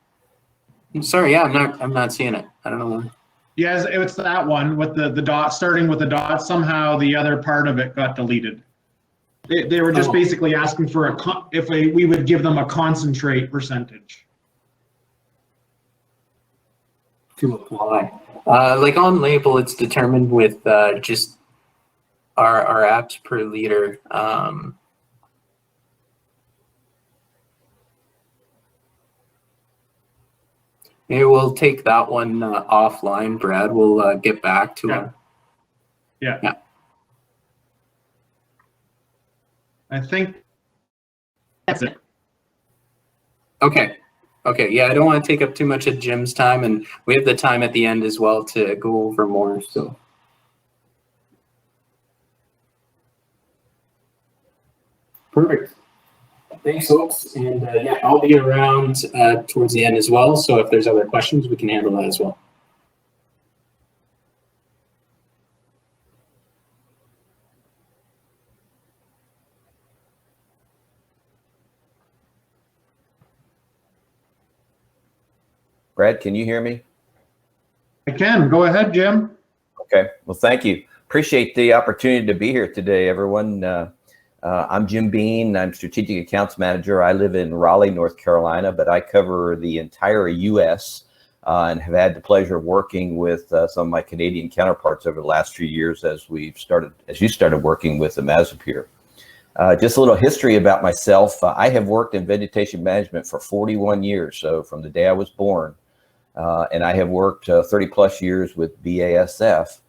sorry, yeah, I'm not seeing it. I don't know why. Yes, it's that one with the dot, starting with the dot. Somehow the other part of it got deleted. They were just basically asking for if we would give them a concentrate percentage. To apply. Like on label, it's determined with just our apps per liter. Maybe we'll take that one offline, Brad. We'll get back to it. Yeah. I think that's it. Okay. Yeah, I don't want to take up too much of Jim's time, and we have the time at the end as well to go over more. So. Perfect. Thanks, folks. And yeah, I'll be around towards the end as well. So if there's other questions, we can handle that as well. Brad, can you hear me? I can. Go ahead, Jim. Okay. Well, thank you. Appreciate the opportunity to be here today, everyone. I'm Jim Bean. I'm Strategic Accounts Manager. I live in Raleigh, North Carolina, but I cover the entire U.S. And have had the pleasure of working with some of my Canadian counterparts over the last few years as you started working with the Mazapir. Just a little history about myself. I have worked in vegetation management for 41 years, so from the day I was born. And I have worked 30 plus years with BASF.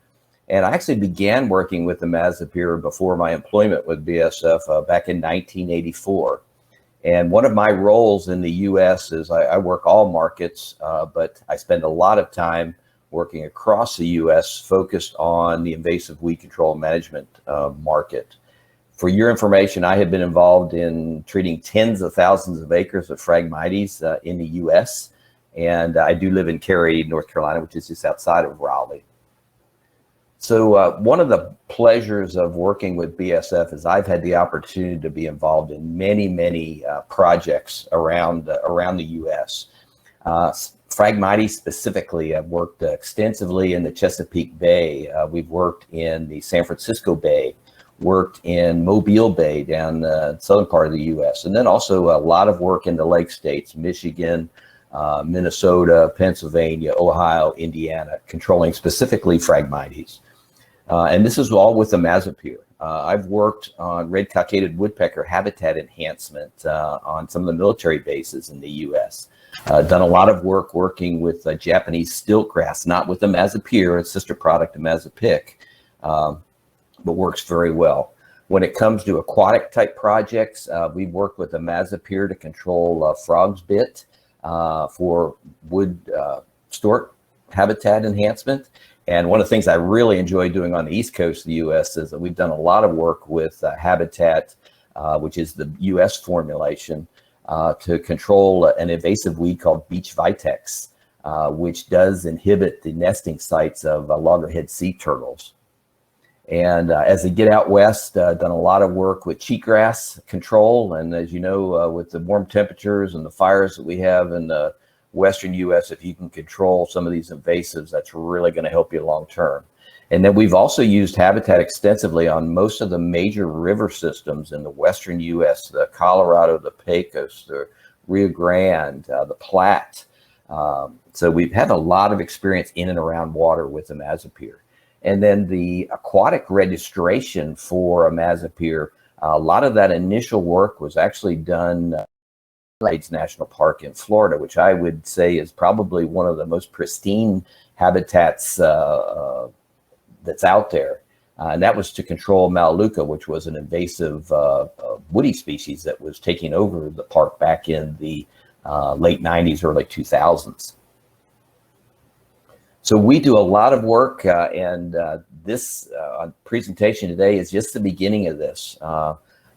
And I actually began working with the Mazapir before my employment with BSF back in 1984. And one of my roles in the US is I work all markets, but I spend a lot of time working across the US focused on the invasive weed control management market. For your information, I have been involved in treating tens of thousands of acres of Phragmites in the US. And I do live in Cary, North Carolina, which is just outside of Raleigh. So one of the pleasures of working with BSF is I've had the opportunity to be involved in many projects around the U.S. Phragmites specifically, I've worked extensively in the Chesapeake Bay. We've worked in the San Francisco Bay, worked in Mobile Bay down the southern part of the U.S. And then also a lot of work in the lake states, Michigan, Minnesota, Pennsylvania, Ohio, Indiana, controlling specifically Phragmites. And this is all with the Mazapir. I've worked on red cockaded woodpecker habitat enhancement on some of the military bases in the U.S. Done a lot of work working with Japanese stiltgrass, not with the Mazapir, a sister product of Mazapic, but works very well. When it comes to aquatic type projects, we've worked with the Mazapir to control frogs bit for wood stork habitat enhancement. And one of the things I really enjoy doing on the East Coast of the U.S. is that we've done a lot of work with Habitat, which is the U.S. formulation, to control an invasive weed called beach vitex, which does inhibit the nesting sites of loggerhead sea turtles. And as they get out west, done a lot of work with cheatgrass control. And as you know, with the warm temperatures and the fires that we have in the Western U.S., if you can control some of these invasives, that's really going to help you long term. And then we've also used Habitat extensively on most of the major river systems in the Western U.S., the Colorado, the Pecos, the Rio Grande, the Platte. So we've had a lot of experience in and around water with the Mazapir. And then the aquatic registration for a Mazapir, a lot of that initial work was actually done National Park in Florida, which I would say is probably one of the most pristine habitats that's out there. And that was to control Melaleuca, which was an invasive woody species that was taking over the park back in the late 90s, early 2000s. So we do a lot of work, and this presentation today is just the beginning of this.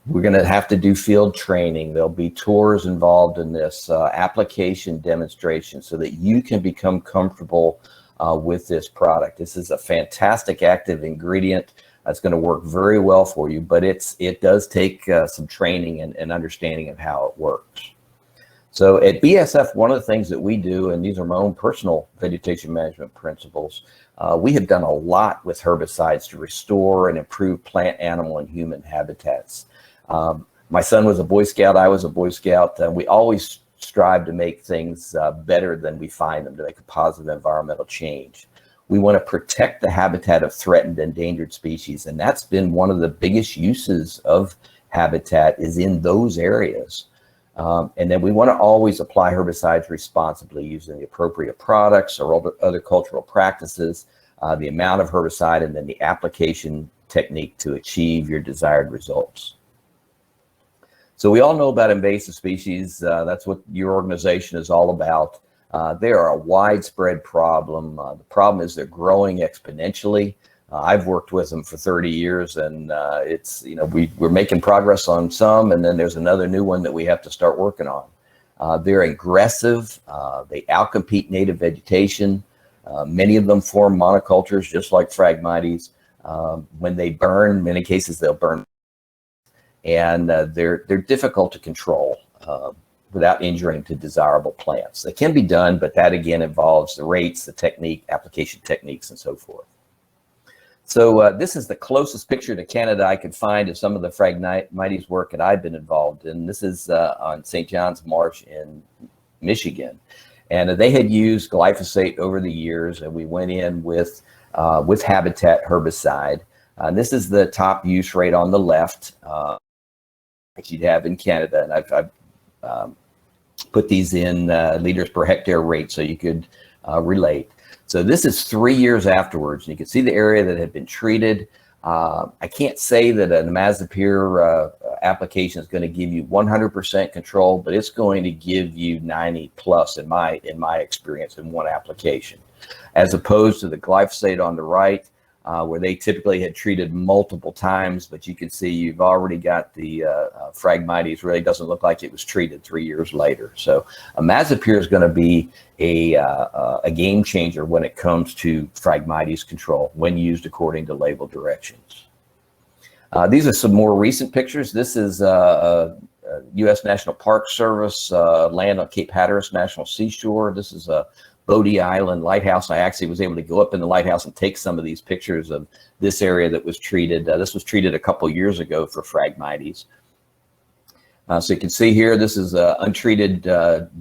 We're going to have to do field training. There'll be tours involved in this, application demonstration, so that you can become comfortable with this product. This is a fantastic active ingredient that's going to work very well for you, but it does take some training and understanding of how it works. So at BSF, one of the things that we do, and these are my own personal vegetation management principles, we have done a lot with herbicides to restore and improve plant, animal, and human habitats. My son was a Boy Scout, I was a Boy Scout, and we always strive to make things better than we find them, to make a positive environmental change. We want to protect the habitat of threatened, endangered species, and that's been one of the biggest uses of habitat, is in those areas. And then we want to always apply herbicides responsibly, using the appropriate products or other cultural practices, the amount of herbicide, and then the application technique to achieve your desired results. So we all know about invasive species. That's what your organization is all about. They are a widespread problem. The problem is they're growing exponentially. I've worked with them for 30 years, and it's, you know, we're making progress on some, and then there's another new one that we have to start working on. They're aggressive. They outcompete native vegetation. Many of them form monocultures, just like Phragmites. When they burn, in many cases they'll burn, and they're difficult to control without injuring to desirable plants. They can be done, but that again involves the rates, the technique, application techniques, and so forth. So this is the closest picture to Canada I could find of some of the Phragmites work that I've been involved in. This is on St. John's Marsh in Michigan. And they had used glyphosate over the years, and we went in with Habitat herbicide. This is the top use rate on the left, which you'd have in Canada. And I've put these in liters per hectare rate so you could relate. So this is 3 years afterwards, and you can see the area that had been treated. I can't say that an imazapyr application is going to give you 100% control, but it's going to give you 90 plus in my experience in one application, as opposed to the glyphosate on the right, where they typically had treated multiple times. But you can see you've already got the Phragmites. Really doesn't look like it was treated 3 years later. So imazapyr is going to be a game changer when it comes to Phragmites control when used according to label directions. These are some more recent pictures. This is U.S. National Park Service land on Cape Hatteras National Seashore. This is a Bodie Island lighthouse. I actually was able to go up in the lighthouse and take some of these pictures of this area that was treated. This was treated a couple years ago for Phragmites. So you can see here, this is an untreated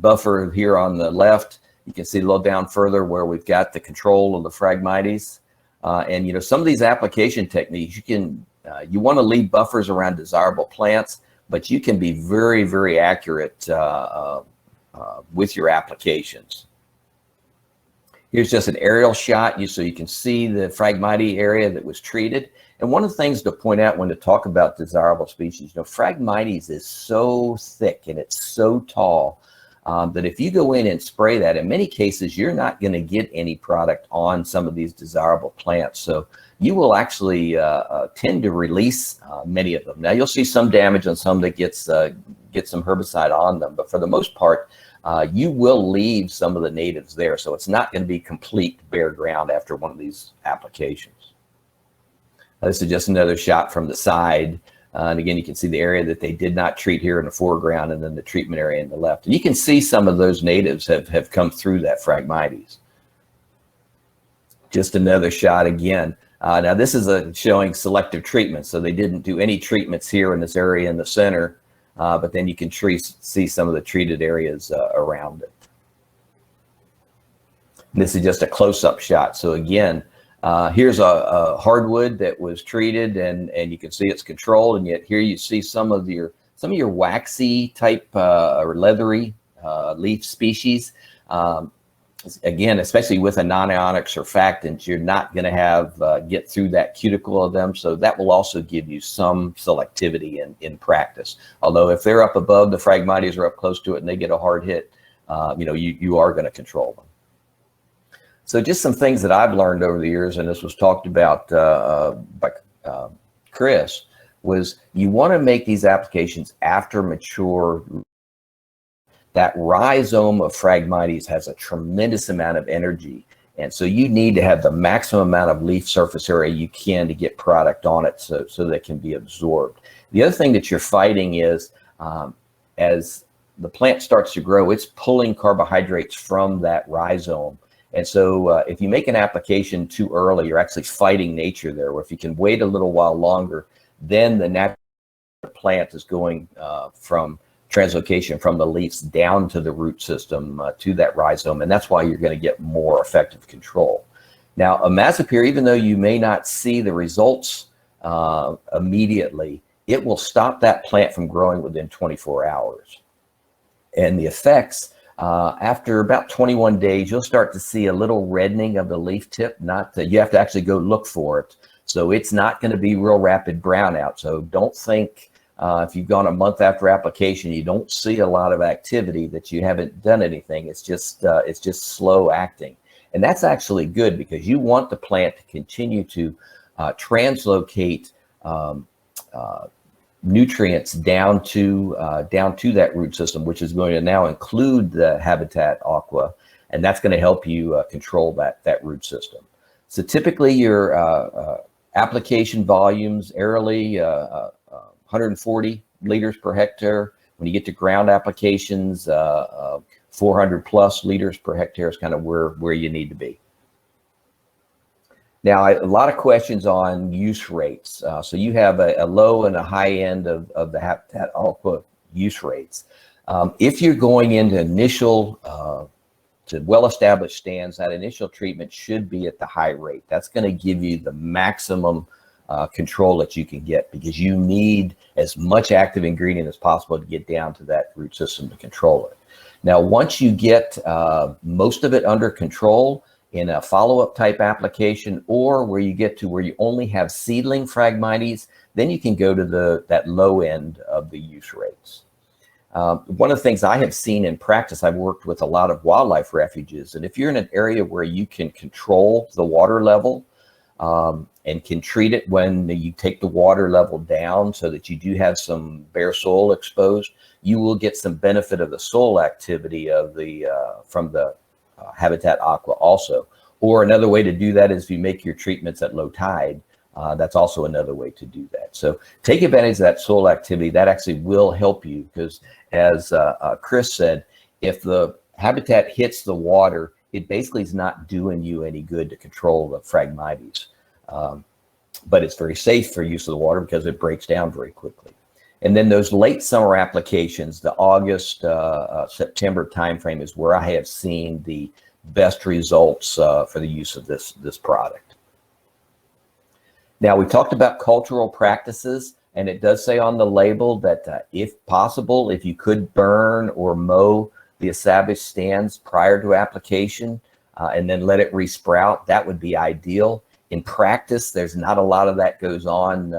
buffer here on the left. You can see a little down further where we've got the control of the Phragmites. And, you know, some of these application techniques, you want to leave buffers around desirable plants, but you can be very, very accurate with your applications. Here's just an aerial shot so you can see the Phragmite area that was treated. And one of the things to point out when to talk about desirable species, you know, Phragmites is so thick and it's so tall that if you go in and spray that, in many cases, you're not going to get any product on some of these desirable plants. So you will actually tend to release many of them. Now, you'll see some damage on some that gets some herbicide on them, but for the most part, you will leave some of the natives there. So it's not going to be complete bare ground after one of these applications. This is just another shot from the side. And again, you can see the area that they did not treat here in the foreground, and then the treatment area in the left. And you can see some of those natives have come through that Phragmites. Just another shot again. Now this is showing selective treatment. So they didn't do any treatments here in this area in the center, but then you can see some of the treated areas around it. This is just a close-up shot. So again, here's a hardwood that was treated, and you can see it's controlled, and yet here you see some of your waxy type or leathery leaf species. Again, especially with a non-ionic surfactant, you're not going to have get through that cuticle of them, so that will also give you some selectivity in practice. Although if they're up above the Phragmites or up close to it and they get a hard hit, you know, you are going to control them. So just some things that I've learned over the years, and this was talked about by Chris, was you want to make these applications after mature. That rhizome of Phragmites has a tremendous amount of energy, and so you need to have the maximum amount of leaf surface area you can to get product on it so that it can be absorbed. The other thing that you're fighting is as the plant starts to grow, it's pulling carbohydrates from that rhizome. And so if you make an application too early, you're actually fighting nature there. Or if you can wait a little while longer, then the natural plant is going from translocation from the leaves down to the root system to that rhizome. And that's why you're going to get more effective control. Now, imazapyr, even though you may not see the results immediately, it will stop that plant from growing within 24 hours. And the effects, after about 21 days, you'll start to see a little reddening of the leaf tip. You have to actually go look for it. So it's not going to be real rapid brownout. So don't think if you've gone a month after application, you don't see a lot of activity that you haven't done anything. It's just slow acting. And that's actually good because you want the plant to continue to translocate nutrients down to that root system, which is going to now include the Habitat Aqua, and that's going to help you control that root system. So typically your application volumes aerially 140 liters per hectare. When you get to ground applications, 400 plus liters per hectare is kind of where you need to be. Now, a lot of questions on use rates. So you have a low and a high end of the Habitat Aqua use rates. If you're going into initial to well-established stands, that initial treatment should be at the high rate. That's going to give you the maximum control that you can get, because you need as much active ingredient as possible to get down to that root system to control it. Now, once you get most of it under control in a follow-up type application, or where you get to where you only have seedling Phragmites, then you can go to that low end of the use rates. One of the things I have seen in practice, I've worked with a lot of wildlife refuges, and if you're in an area where you can control the water level and can treat it when you take the water level down so that you do have some bare soil exposed, you will get some benefit of the soil activity of the from the Habitat Aqua also. Or another way to do that is if you make your treatments at low tide. That's also another way to do that. So take advantage of that soil activity. That actually will help you, because as Chris said, if the habitat hits the water, it basically is not doing you any good to control the Phragmites. But it's very safe for use of the water because it breaks down very quickly. And then those late summer applications, the August, September timeframe, is where I have seen the best results for the use of this product. Now, we talked about cultural practices, and it does say on the label that if possible, if you could burn or mow the established stands prior to application and then let it resprout, that would be ideal. In practice, there's not a lot of that goes on.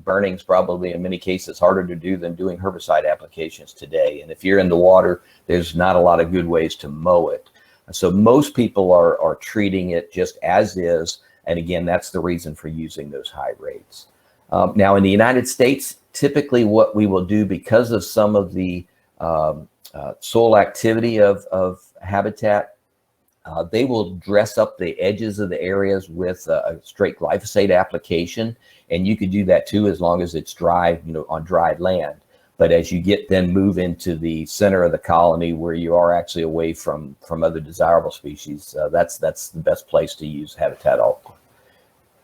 Burning's probably in many cases harder to do than doing herbicide applications today. And if you're in the water, there's not a lot of good ways to mow it. So most people are treating it just as is. And again, that's the reason for using those high rates. Now in the United States, typically what we will do, because of some of the soil activity of habitat, they will dress up the edges of the areas with a straight glyphosate application. And you could do that too, as long as it's dry, on dried land. But as you move into the center of the colony where you are actually away from other desirable species, that's the best place to use Habitat Aqua.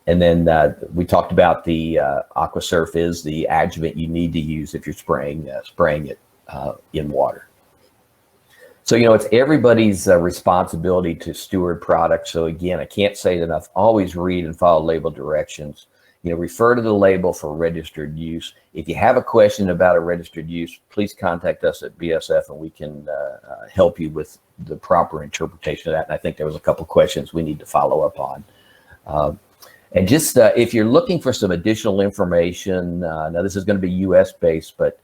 And then we talked about the AquaSurf is the adjuvant you need to use if you're spraying it in water. So, it's everybody's responsibility to steward products. So again, I can't say it enough. Always read and follow label directions. Refer to the label for registered use. If you have a question about a registered use, please contact us at BSF and we can help you with the proper interpretation of that. And I think there was a couple questions we need to follow up on. And just if you're looking for some additional information, now this is going to be US based, but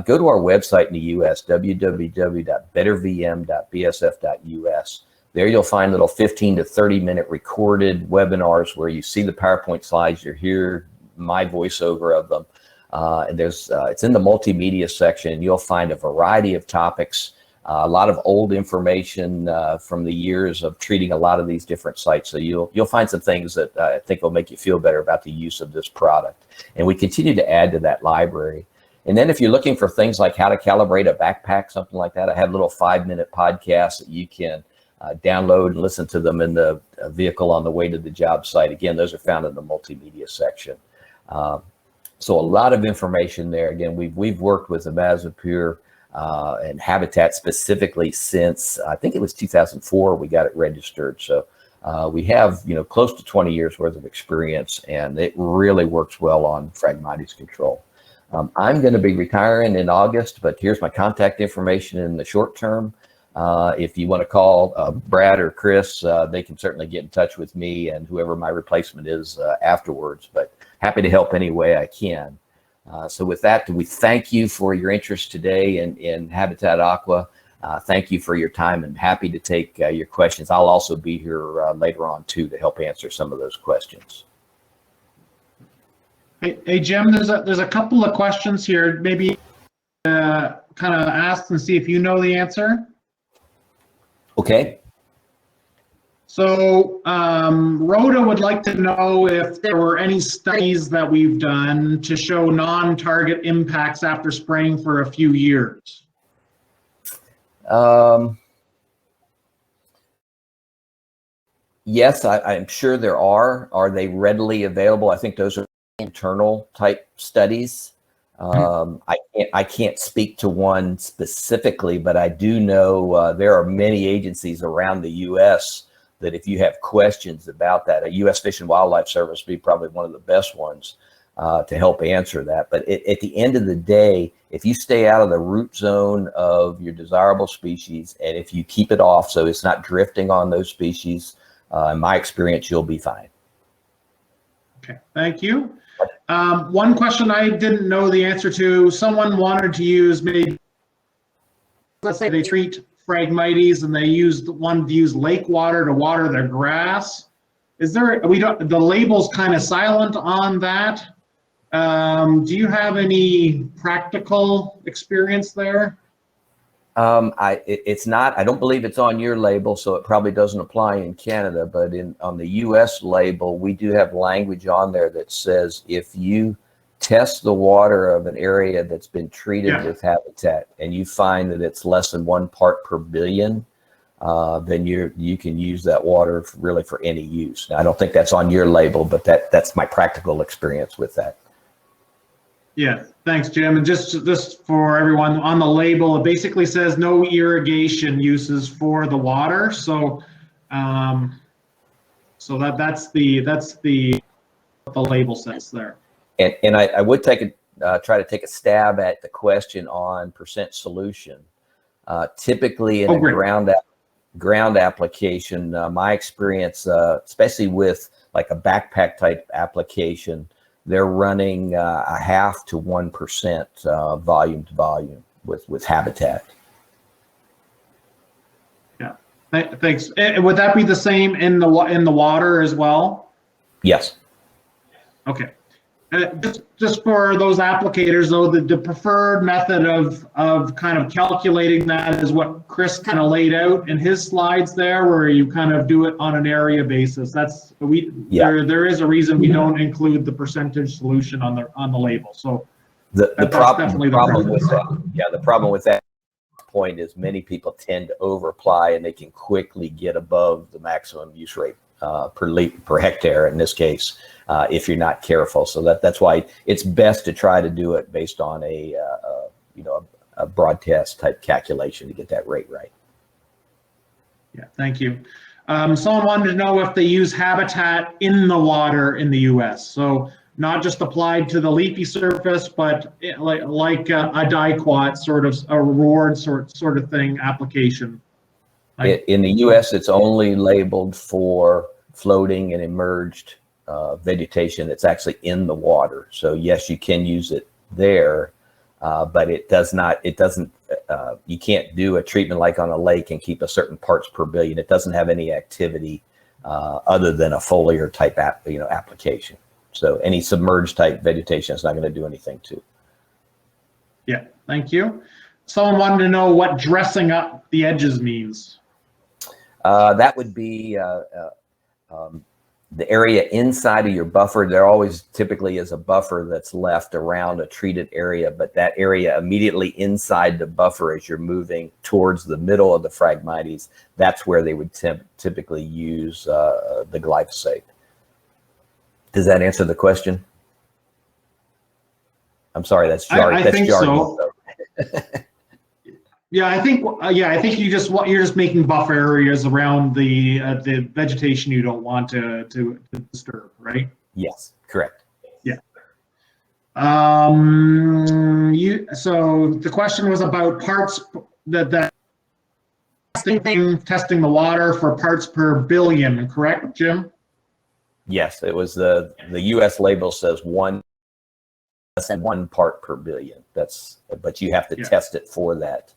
go to our website in the US, www.bettervm.bsf.us. There you'll find little 15 to 30 minute recorded webinars where you see the PowerPoint slides, you hear my voiceover of them. And it's in the multimedia section. You'll find a variety of topics, a lot of old information from the years of treating a lot of these different sites. So you'll find some things that I think will make you feel better about the use of this product. And we continue to add to that library. And then if you're looking for things like how to calibrate a backpack, something like that, I have little 5-minute podcasts that you can download and listen to them in the vehicle on the way to the job site. Again, those are found in the multimedia section. So a lot of information there. Again, we've worked with Invasive and Habitat specifically since, I think it was 2004 we got it registered. So we have close to 20 years worth of experience, and it really works well on Phragmites control. I'm going to be retiring in August, but here's my contact information in the short term. If you want to call Brad or Chris, they can certainly get in touch with me and whoever my replacement is afterwards, but happy to help any way I can. So with that, we thank you for your interest today in Habitat Aqua. Thank you for your time, and happy to take your questions. I'll also be here later on too to help answer some of those questions. Hey Jim, there's a couple of questions here. Maybe kind of ask and see if you know the answer. Okay. So Rhoda would like to know if there were any studies that we've done to show non-target impacts after spraying for a few years. Yes, I'm sure there are. Are they readily available? I think those are internal type studies. I can't speak to one specifically, but I do know there are many agencies around the U.S. that if you have questions about that, a U.S. Fish and Wildlife Service would be probably one of the best ones to help answer that. But at the end of the day, if you stay out of the root zone of your desirable species, and if you keep it off so it's not drifting on those species, in my experience, you'll be fine. Okay, thank you. One question I didn't know the answer to, someone wanted to use, maybe, let's say they treat Phragmites and they use lake water to water their grass. Is there, the label's kind of silent on that. Do you have any practical experience there? It's not, I don't believe it's on your label, so it probably doesn't apply in Canada, but on the US label, we do have language on there that says if you test the water of an area that's been treated with Habitat and you find that it's less than 1 part per billion, then you can use that water really for any use. Now, I don't think that's on your label, but that's my practical experience with that. Yeah, thanks, Jim. And just for everyone, on the label, it basically says no irrigation uses for the water. So, so that's the label says there. And I would try to take a stab at the question on percent solution. Typically in a ground application, my experience, especially with like a backpack type application, they're running a 0.5 to 1% volume to volume with Habitat. Yeah, thanks. And would that be the same in the water as well? Yes. Okay. Just for those applicators, though, the preferred method of kind of calculating that is what Chris kind of laid out in his slides there, where you kind of do it on an area basis. That's there is a reason we don't include the percentage solution on the label. So the problem with that, the problem with that point is many people tend to over apply and they can quickly get above the maximum use rate per hectare in this case, if you're not careful. So that's why it's best to try to do it based on a broad test type calculation to get that rate right. Yeah, thank you. Someone wanted to know if they use Habitat in the water in the U.S. So not just applied to the leafy surface, but like a diquat sort of a reward sort of thing application. In the U.S., it's only labeled for floating and emerged vegetation that's actually in the water. So yes, you can use it there, but it doesn't. You can't do a treatment like on a lake and keep a certain parts per billion. It doesn't have any activity other than a foliar type application. So any submerged type vegetation is not going to do anything to. Yeah, thank you. Someone wanted to know what dressing up the edges means. That would be the area inside of your buffer. There always typically is a buffer that's left around a treated area, but that area immediately inside the buffer as you're moving towards the middle of the Phragmites, that's where they would typically use the glyphosate. Does that answer the question? I'm sorry, that's jargon. I think so. Yeah, I think you're just making buffer areas around the vegetation you don't want to disturb, right? Yes, correct. Yeah. So the question was about parts that testing the water for parts per billion, correct, Jim? Yes, it was the U.S. label says 1 part per billion. But you have to test it for that.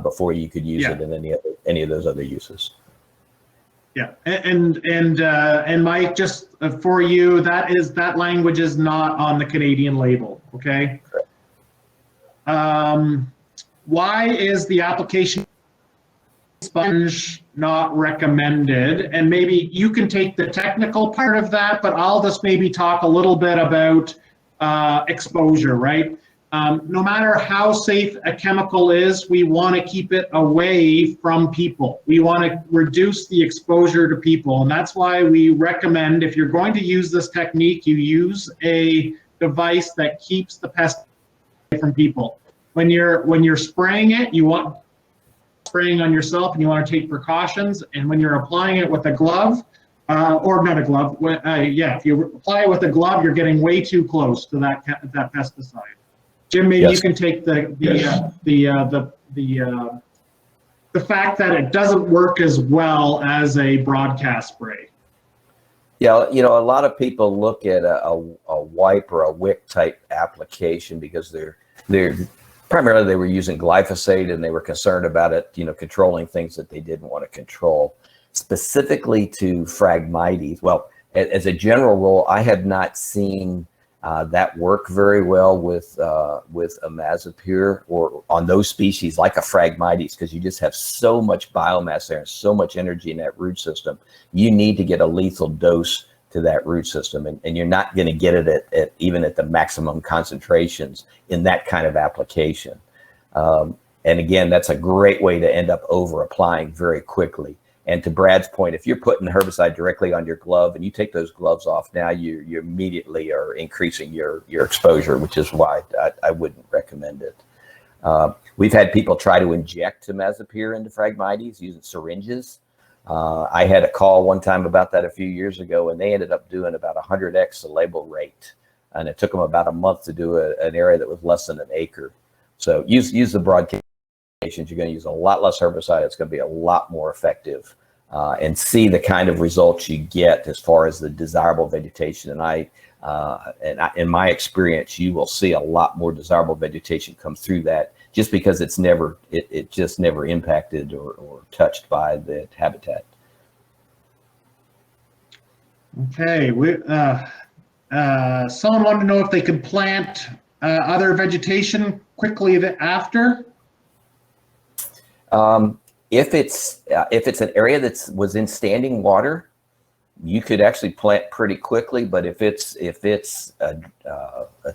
Before you could use it in any of those other uses. Yeah, and Mike, just for you, that language is not on the Canadian label. Okay. Correct. Why is the application sponge not recommended? And maybe you can take the technical part of that, but I'll just maybe talk a little bit about exposure, right? no matter how safe a chemical is, we want to keep it away from people. We want to reduce the exposure to people. And that's why we recommend, if you're going to use this technique, you use a device that keeps the pest away from people. When you're spraying it, you want spraying on yourself and you want to take precautions. And when you're applying it with a glove, or not a glove, if you apply it with a glove, you're getting way too close to that pesticide. Jim, maybe you can take the fact that it doesn't work as well as a broadcast spray. Yeah, you know, a lot of people look at a wipe or a wick type application because they're primarily they were using glyphosate and they were concerned about it, you know, controlling things that they didn't want to control. Specifically to Phragmites, well, as a general rule, I have not seen that work very well with imazapyr or on those species like a Phragmites, because you just have so much biomass there and so much energy in that root system. You need to get a lethal dose to that root system, and you're not going to get it at even at the maximum concentrations in that kind of application. And again, that's a great way to end up over applying very quickly. And to Brad's point, if you're putting herbicide directly on your glove and you take those gloves off, now you immediately are increasing your exposure, which is why I wouldn't recommend it. We've had people try to inject imazapyr into Phragmites using syringes. I had a call one time about that a few years ago, and they ended up doing about 100x the label rate. And it took them about a month to do an area that was less than an acre. So use the broadcast. You're going to use a lot less herbicide. It's going to be a lot more effective, and see the kind of results you get as far as the desirable vegetation. And in my experience, you will see a lot more desirable vegetation come through that, just because it just never impacted or touched by the habitat. Okay, someone wanted to know if they could plant other vegetation quickly after. If it's an area that was in standing water, you could actually plant pretty quickly. But if it's a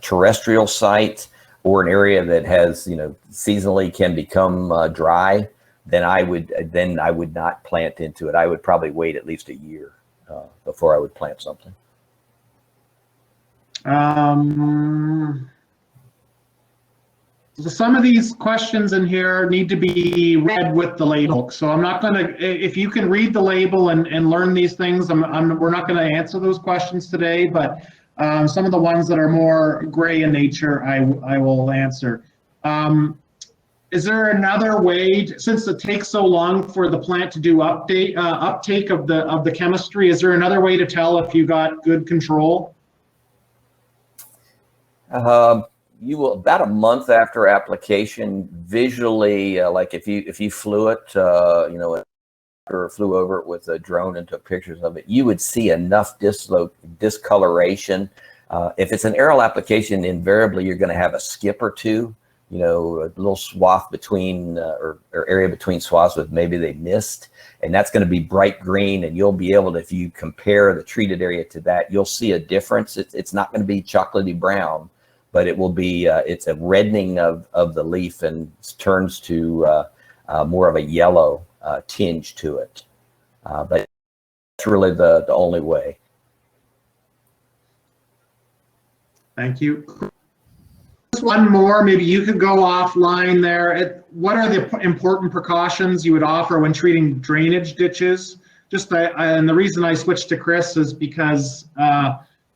terrestrial site or an area that has, you know, seasonally can become dry, then I would not plant into it. I would probably wait at least a year before I would plant something. Some of these questions in here need to be read with the label. So I'm not going to, if you can read the label and learn these things, we're not going to answer those questions today, but some of the ones that are more gray in nature, I will answer. Is there another way, since it takes so long for the plant to do uptake of the chemistry, is there another way to tell if you got good control? You will, about a month after application, visually, like if you flew it, you know, or flew over it with a drone and took pictures of it, you would see enough discoloration. If it's an aerial application, invariably you're going to have a skip or two, you know, a little swath between or area between swaths with maybe they missed, and that's going to be bright green, and you'll be able to, if you compare the treated area to that, you'll see a difference. It's not going to be chocolatey brown, but it will be, it's a reddening of the leaf and turns to more of a yellow tinge to it. But that's really the only way. Thank you. Just one more, maybe you could go offline there. What are the important precautions you would offer when treating drainage ditches? And the reason I switched to Chris is because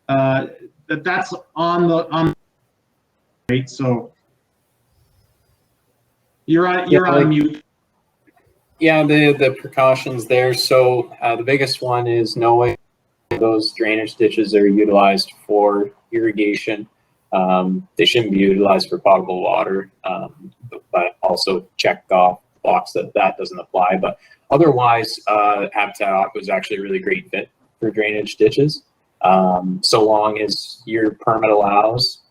that's on right, so you're on mute. Yeah, the precautions there. So the biggest one is knowing those drainage ditches are utilized for irrigation. They shouldn't be utilized for potable water, but also check off box that doesn't apply. But otherwise, Habitat Aqua is actually a really great fit for drainage ditches, so long as your permit allows.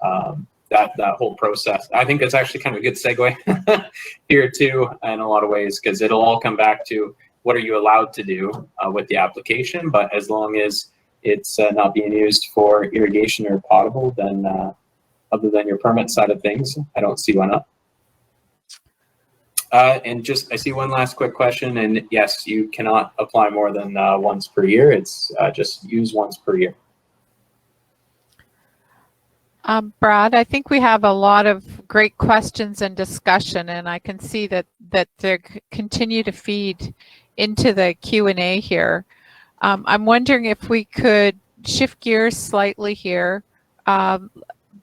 That whole process. I think that's actually kind of a good segue here too, in a lot of ways, because it'll all come back to what are you allowed to do with the application. But as long as it's not being used for irrigation or potable, then other than your permit side of things, I don't see why not. And just, I see one last quick question, and yes, you cannot apply more than once per year. It's just use once per year. Brad, I think we have a lot of great questions and discussion, and I can see that they continue to feed into the Q&A here. I'm wondering if we could shift gears slightly here,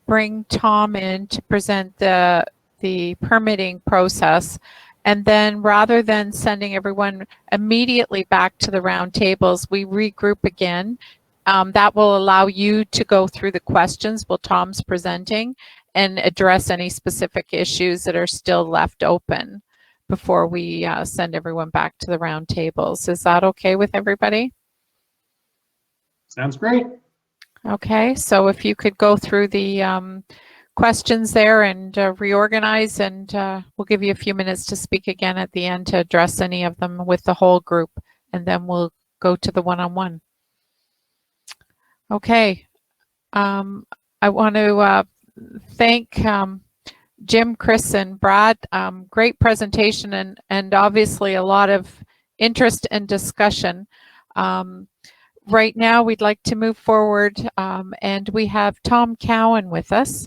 bring Tom in to present the permitting process, and then rather than sending everyone immediately back to the round tables, we regroup again. That will allow you to go through the questions while Tom's presenting and address any specific issues that are still left open before we send everyone back to the round tables. Is that okay with everybody? Sounds great. Okay, so if you could go through the questions there and reorganize, and we'll give you a few minutes to speak again at the end to address any of them with the whole group, and then we'll go to the one-on-one. Okay, I want to thank Jim, Chris, and Brad. Great presentation and obviously a lot of interest and discussion. Right now, we'd like to move forward, and we have Tom Cowan with us.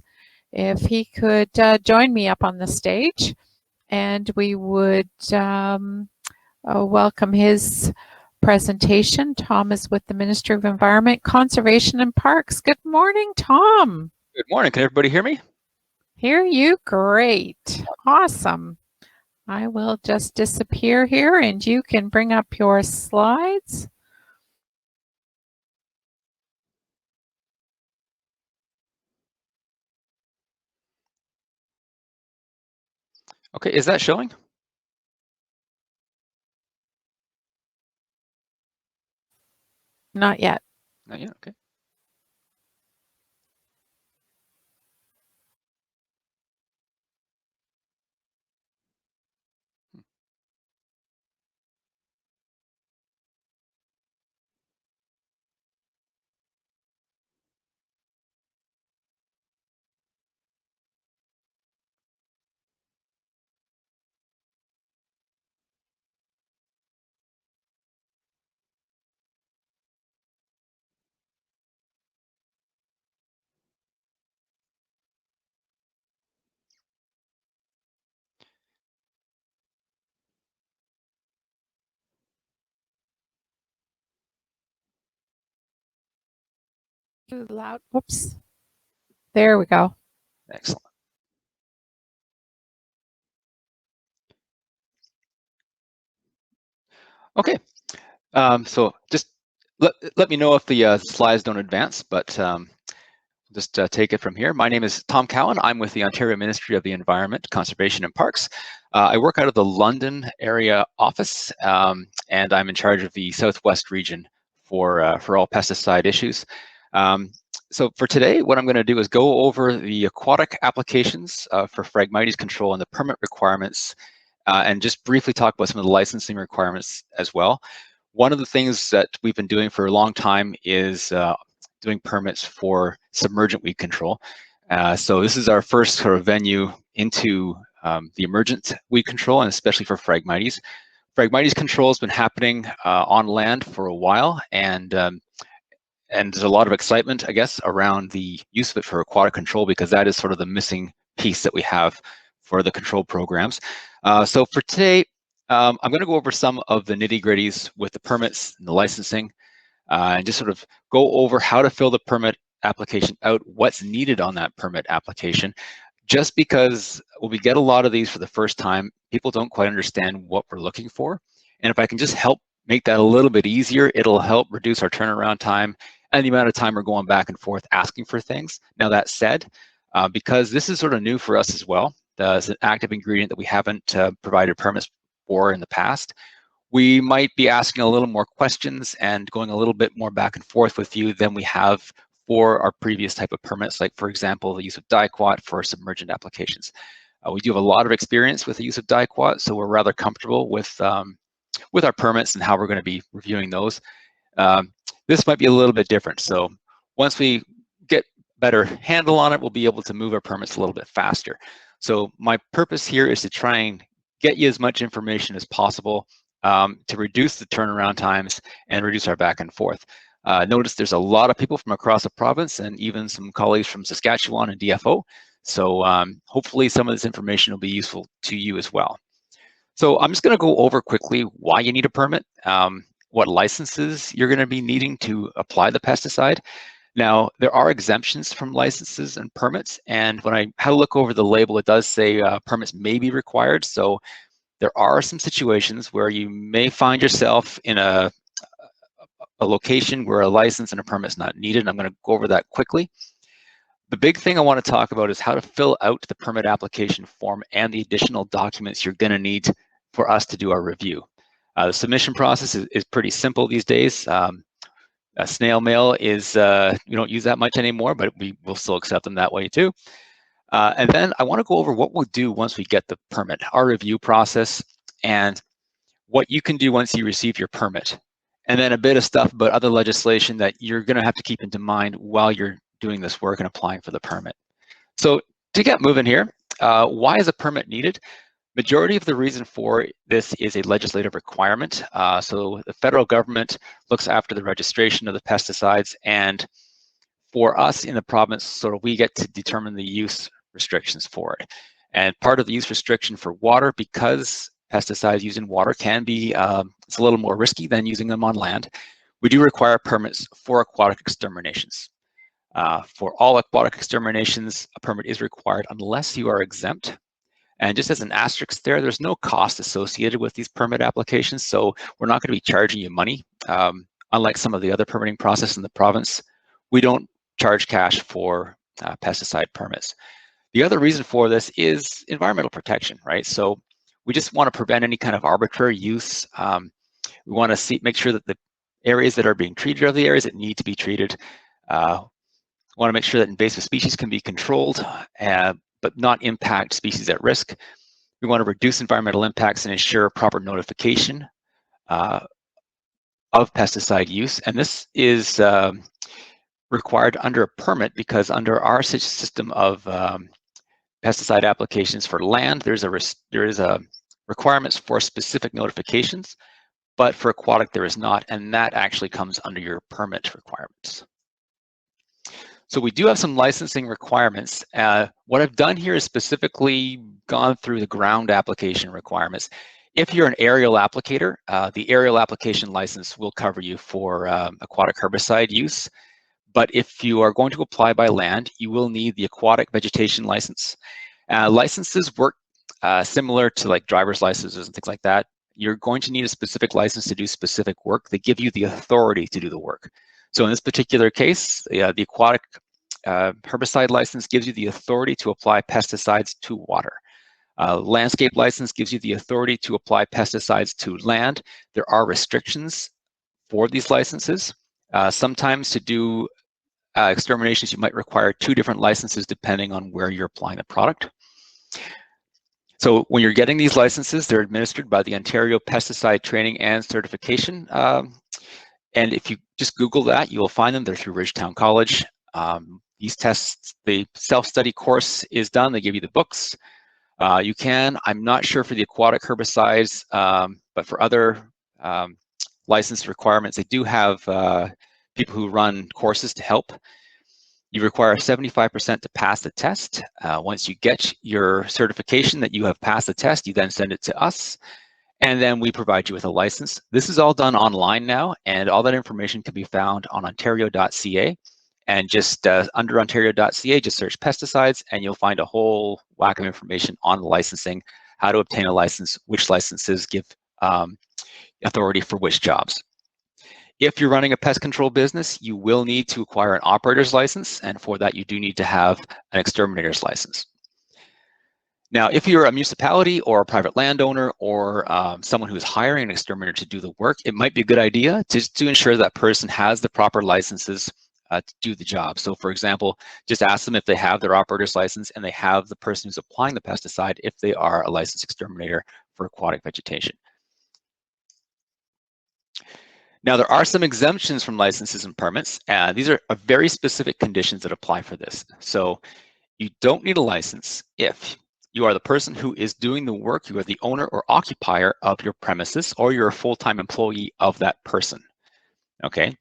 If he could join me up on the stage, and we would welcome his presentation. Tom is with the Ministry of Environment, Conservation and Parks. Good morning, Tom. Good morning. Can everybody hear me? Hear you great. Awesome. I will just disappear here and you can bring up your slides. Okay, is that showing? Not yet. Not yet, okay. Too loud. Whoops. There we go. Excellent. Okay, so just let me know if the slides don't advance, but just take it from here. My name is Tom Cowan. I'm with the Ontario Ministry of the Environment, Conservation and Parks. I work out of the London area office, and I'm in charge of the Southwest region for all pesticide issues. So for today, what I'm going to do is go over the aquatic applications for Phragmites control and the permit requirements, and just briefly talk about some of the licensing requirements as well. One of the things that we've been doing for a long time is doing permits for submergent weed control. So this is our first sort of venue into the emergent weed control, and especially for Phragmites. Phragmites control has been happening on land for a while, and there's a lot of excitement, I guess, around the use of it for aquatic control, because that is sort of the missing piece that we have for the control programs. So for today, I'm going to go over some of the nitty-gritties with the permits and the licensing, and just sort of go over how to fill the permit application out, what's needed on that permit application. Just because when we get a lot of these for the first time, people don't quite understand what we're looking for. And if I can just help make that a little bit easier, it'll help reduce our turnaround time and the amount of time we're going back and forth asking for things. Now that said, because this is sort of new for us as well, it's an active ingredient that we haven't provided permits for in the past, we might be asking a little more questions and going a little bit more back and forth with you than we have for our previous type of permits, like for example, the use of diquat for submergent applications. We do have a lot of experience with the use of diquat, so we're rather comfortable with our permits and how we're going to be reviewing those. This might be a little bit different. So once we get better handle on it, we'll be able to move our permits a little bit faster. So my purpose here is to try and get you as much information as possible to reduce the turnaround times and reduce our back and forth. Notice there's a lot of people from across the province and even some colleagues from Saskatchewan and DFO. So hopefully some of this information will be useful to you as well. So I'm just going to go over quickly why you need a permit, what licenses you're going to be needing to apply the pesticide. Now, there are exemptions from licenses and permits, and when I had a look over the label, it does say permits may be required. So there are some situations where you may find yourself in a location where a license and a permit is not needed. I'm going to go over that quickly. The big thing I want to talk about is how to fill out the permit application form and the additional documents you're going to need for us to do our review. The submission process is pretty simple these days. Snail mail is, we don't use that much anymore, but we will still accept them that way too. And then I want to go over what we'll do once we get the permit, our review process, and what you can do once you receive your permit. And then a bit of stuff about other legislation that you're going to have to keep into mind while you're doing this work and applying for the permit. So to get moving here, why is a permit needed? Majority of the reason for this is a legislative requirement. So the federal government looks after the registration of the pesticides, and for us in the province, sort of we get to determine the use restrictions for it. And part of the use restriction for water, because pesticides used in water can be, it's a little more risky than using them on land, we do require permits for aquatic exterminations. For all aquatic exterminations, a permit is required unless you are exempt. And just as an asterisk there, there's no cost associated with these permit applications, so we're not going to be charging you money. Unlike some of the other permitting process in the province, we don't charge cash for pesticide permits. The other reason for this is environmental protection, right? So we just want to prevent any kind of arbitrary use. We want to make sure that the areas that are being treated are the areas that need to be treated. We want to make sure that invasive species can be controlled, but not impact species at risk. We want to reduce environmental impacts and ensure proper notification of pesticide use. And this is required under a permit because under our system of pesticide applications for land, there is a requirements for specific notifications, but for aquatic there is not, and that actually comes under your permit requirements. So we do have some licensing requirements. What I've done here is specifically gone through the ground application requirements. If you're an aerial applicator, the aerial application license will cover you for aquatic herbicide use. But if you are going to apply by land, you will need the aquatic vegetation license. Licenses work similar to like driver's licenses and things like that. You're going to need a specific license to do specific work. They give you the authority to do the work. So in this particular case, the aquatic herbicide license gives you the authority to apply pesticides to water. Landscape license gives you the authority to apply pesticides to land. There are restrictions for these licenses. Sometimes to do exterminations, you might require 2 different licenses depending on where you're applying the product. So when you're getting these licenses, they're administered by the Ontario Pesticide Training and Certification. And if you just Google that, you will find them. They're through Ridgetown College. These tests, the self-study course is done. They give you the books. You can, I'm not sure for the aquatic herbicides, but for other license requirements, they do have people who run courses to help. You require 75% to pass the test. Once you get your certification that you have passed the test, you then send it to us, and then we provide you with a license. This is all done online now, and all that information can be found on ontario.ca. And just under ontario.ca, just search pesticides, and you'll find a whole whack of information on licensing, how to obtain a license, which licenses give authority for which jobs. If you're running a pest control business, you will need to acquire an operator's license, and for that you do need to have an exterminator's license. Now, if you're a municipality or a private landowner or someone who is hiring an exterminator to do the work, it might be a good idea to ensure that person has the proper licenses to do the job. So for example, just ask them if they have their operator's license and they have the person who's applying the pesticide if they are a licensed exterminator for aquatic vegetation. Now, there are some exemptions from licenses and permits. These are very specific conditions that apply for this. So you don't need a license if you are the person who is doing the work, you are the owner or occupier of your premises, or you're a full-time employee of that person, okay?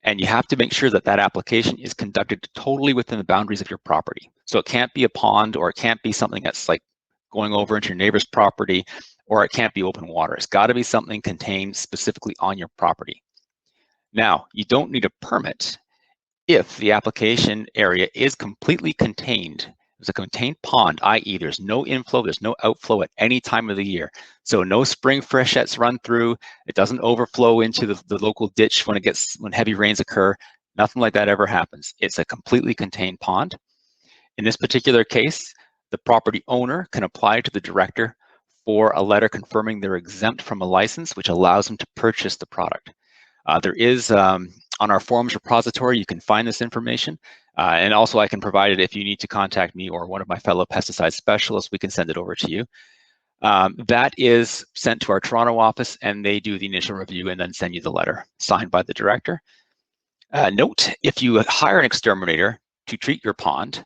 And you have to make sure that that application is conducted totally within the boundaries of your property. So it can't be a pond, or it can't be something that's like going over into your neighbor's property, or it can't be open water. It's got to be something contained specifically on your property. Now, you don't need a permit if the application area is completely contained. It's a contained pond, i.e. there's no inflow, there's no outflow at any time of the year. So no spring freshets run through, it doesn't overflow into the local ditch when heavy rains occur. Nothing like that ever happens. It's a completely contained pond. In this particular case, the property owner can apply to the director for a letter confirming they're exempt from a license, which allows them to purchase the product. There is, on our forums repository, you can find this information. And also I can provide it if you need to contact me or one of my fellow pesticide specialists, we can send it over to you. That is sent to our Toronto office, and they do the initial review and then send you the letter signed by the director. Note, if you hire an exterminator to treat your pond,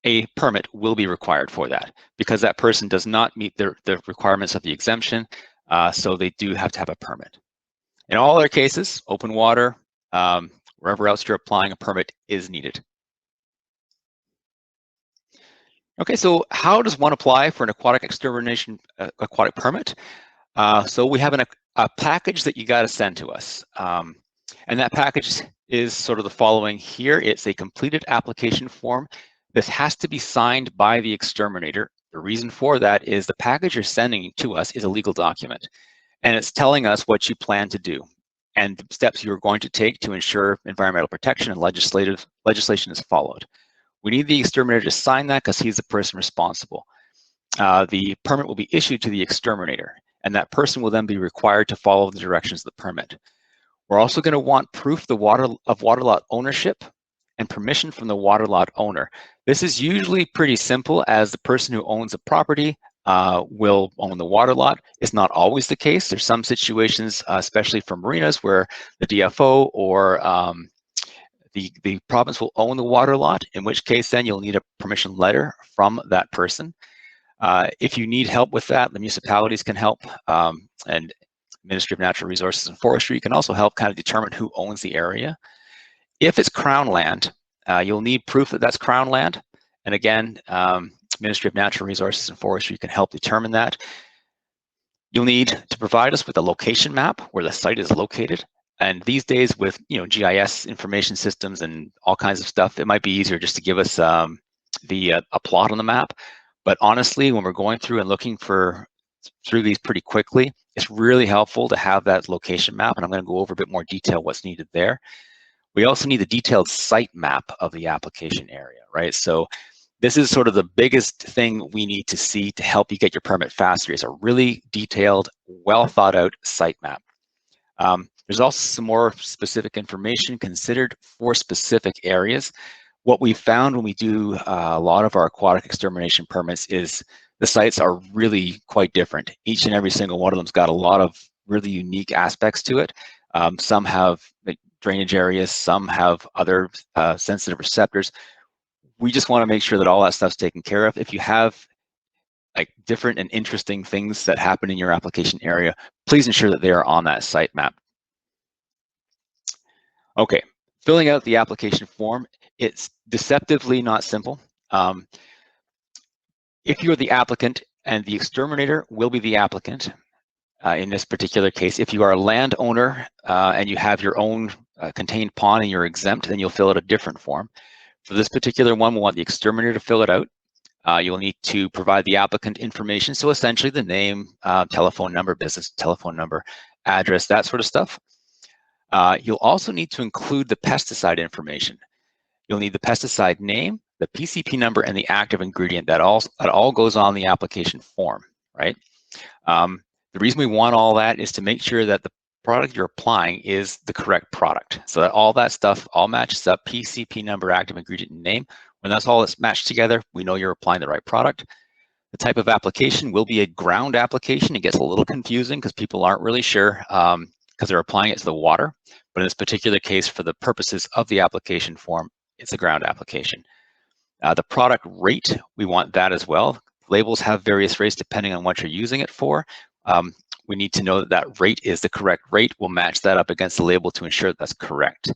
a permit will be required for that because that person does not meet the requirements of the exemption, so they do have to have a permit. In all other cases, open water, wherever else you're applying, a permit is needed. Okay, so how does one apply for an aquatic extermination aquatic permit? So we have a package that you got to send to us. And that package is sort of the following here. It's a completed application form. This has to be signed by the exterminator. The reason for that is the package you're sending to us is a legal document, and it's telling us what you plan to do and the steps you're going to take to ensure environmental protection and legislation is followed. We need the exterminator to sign that because he's the person responsible. The permit will be issued to the exterminator, and that person will then be required to follow the directions of the permit. We're also going to want proof of water lot ownership and permission from the water lot owner. This is usually pretty simple, as the person who owns the property will own the water lot. It's not always the case. There's some situations, especially for marinas, where the DFO or the province will own the water lot, in which case then you'll need a permission letter from that person. If you need help with that, the municipalities can help, and Ministry of Natural Resources and Forestry can also help kind of determine who owns the area. If it's Crown land, you'll need proof that that's Crown land. And again, Ministry of Natural Resources and Forestry can help determine that. You'll need to provide us with a location map where the site is located. And these days with GIS information systems and all kinds of stuff, it might be easier just to give us a plot on the map. But honestly, when we're going through and looking through these pretty quickly, it's really helpful to have that location map. And I'm going to go over a bit more detail what's needed there. We also need the detailed site map of the application area, right? So this is sort of the biggest thing we need to see to help you get your permit faster. Is a really detailed, well thought out site map. There's also some more specific information considered for specific areas. What we found when we do a lot of our aquatic extermination permits is the sites are really quite different. Each and every single one of them's got a lot of really unique aspects to it. Some have drainage areas, some have other sensitive receptors. We just want to make sure that all that stuff's taken care of. If you have like different and interesting things that happen in your application area, please ensure that they are on that site map. Okay, filling out the application form, it's deceptively not simple. If you're the applicant, and the exterminator will be the applicant in this particular case, if you are a landowner and you have your own contained pond and you're exempt, then you'll fill out a different form. For this particular one, we'll want the exterminator to fill it out. You'll need to provide the applicant information, so essentially the name, telephone number, business telephone number, address, that sort of stuff. You'll also need to include the pesticide information. You'll need the pesticide name, the PCP number, and the active ingredient. That all goes on the application form, right? The reason we want all that is to make sure that the product you're applying is the correct product. So that all that stuff all matches up, PCP number, active ingredient, and name. When that's all that's matched together, we know you're applying the right product. The type of application will be a ground application. It gets a little confusing because people aren't really sure, because they're applying it to the water, but in this particular case, for the purposes of the application form, it's a ground application. The product rate, we want that as well. Labels have various rates depending on what you're using it for. We need to know that that rate is the correct rate. We'll match that up against the label to ensure that's correct.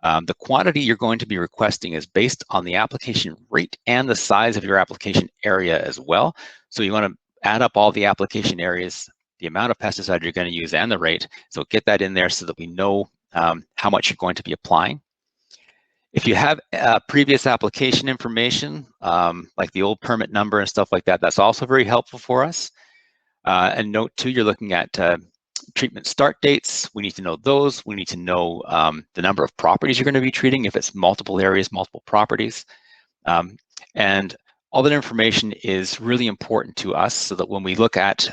The quantity you're going to be requesting is based on the application rate and the size of your application area as well. So you want to add up all the application areas, the amount of pesticide you're going to use, and the rate. So get that in there so that we know how much you're going to be applying. If you have previous application information, like the old permit number and stuff like that, that's also very helpful for us. And note too, you're looking at treatment start dates. We need to know those. We need to know the number of properties you're going to be treating, if it's multiple areas, multiple properties. And all that information is really important to us so that when we look at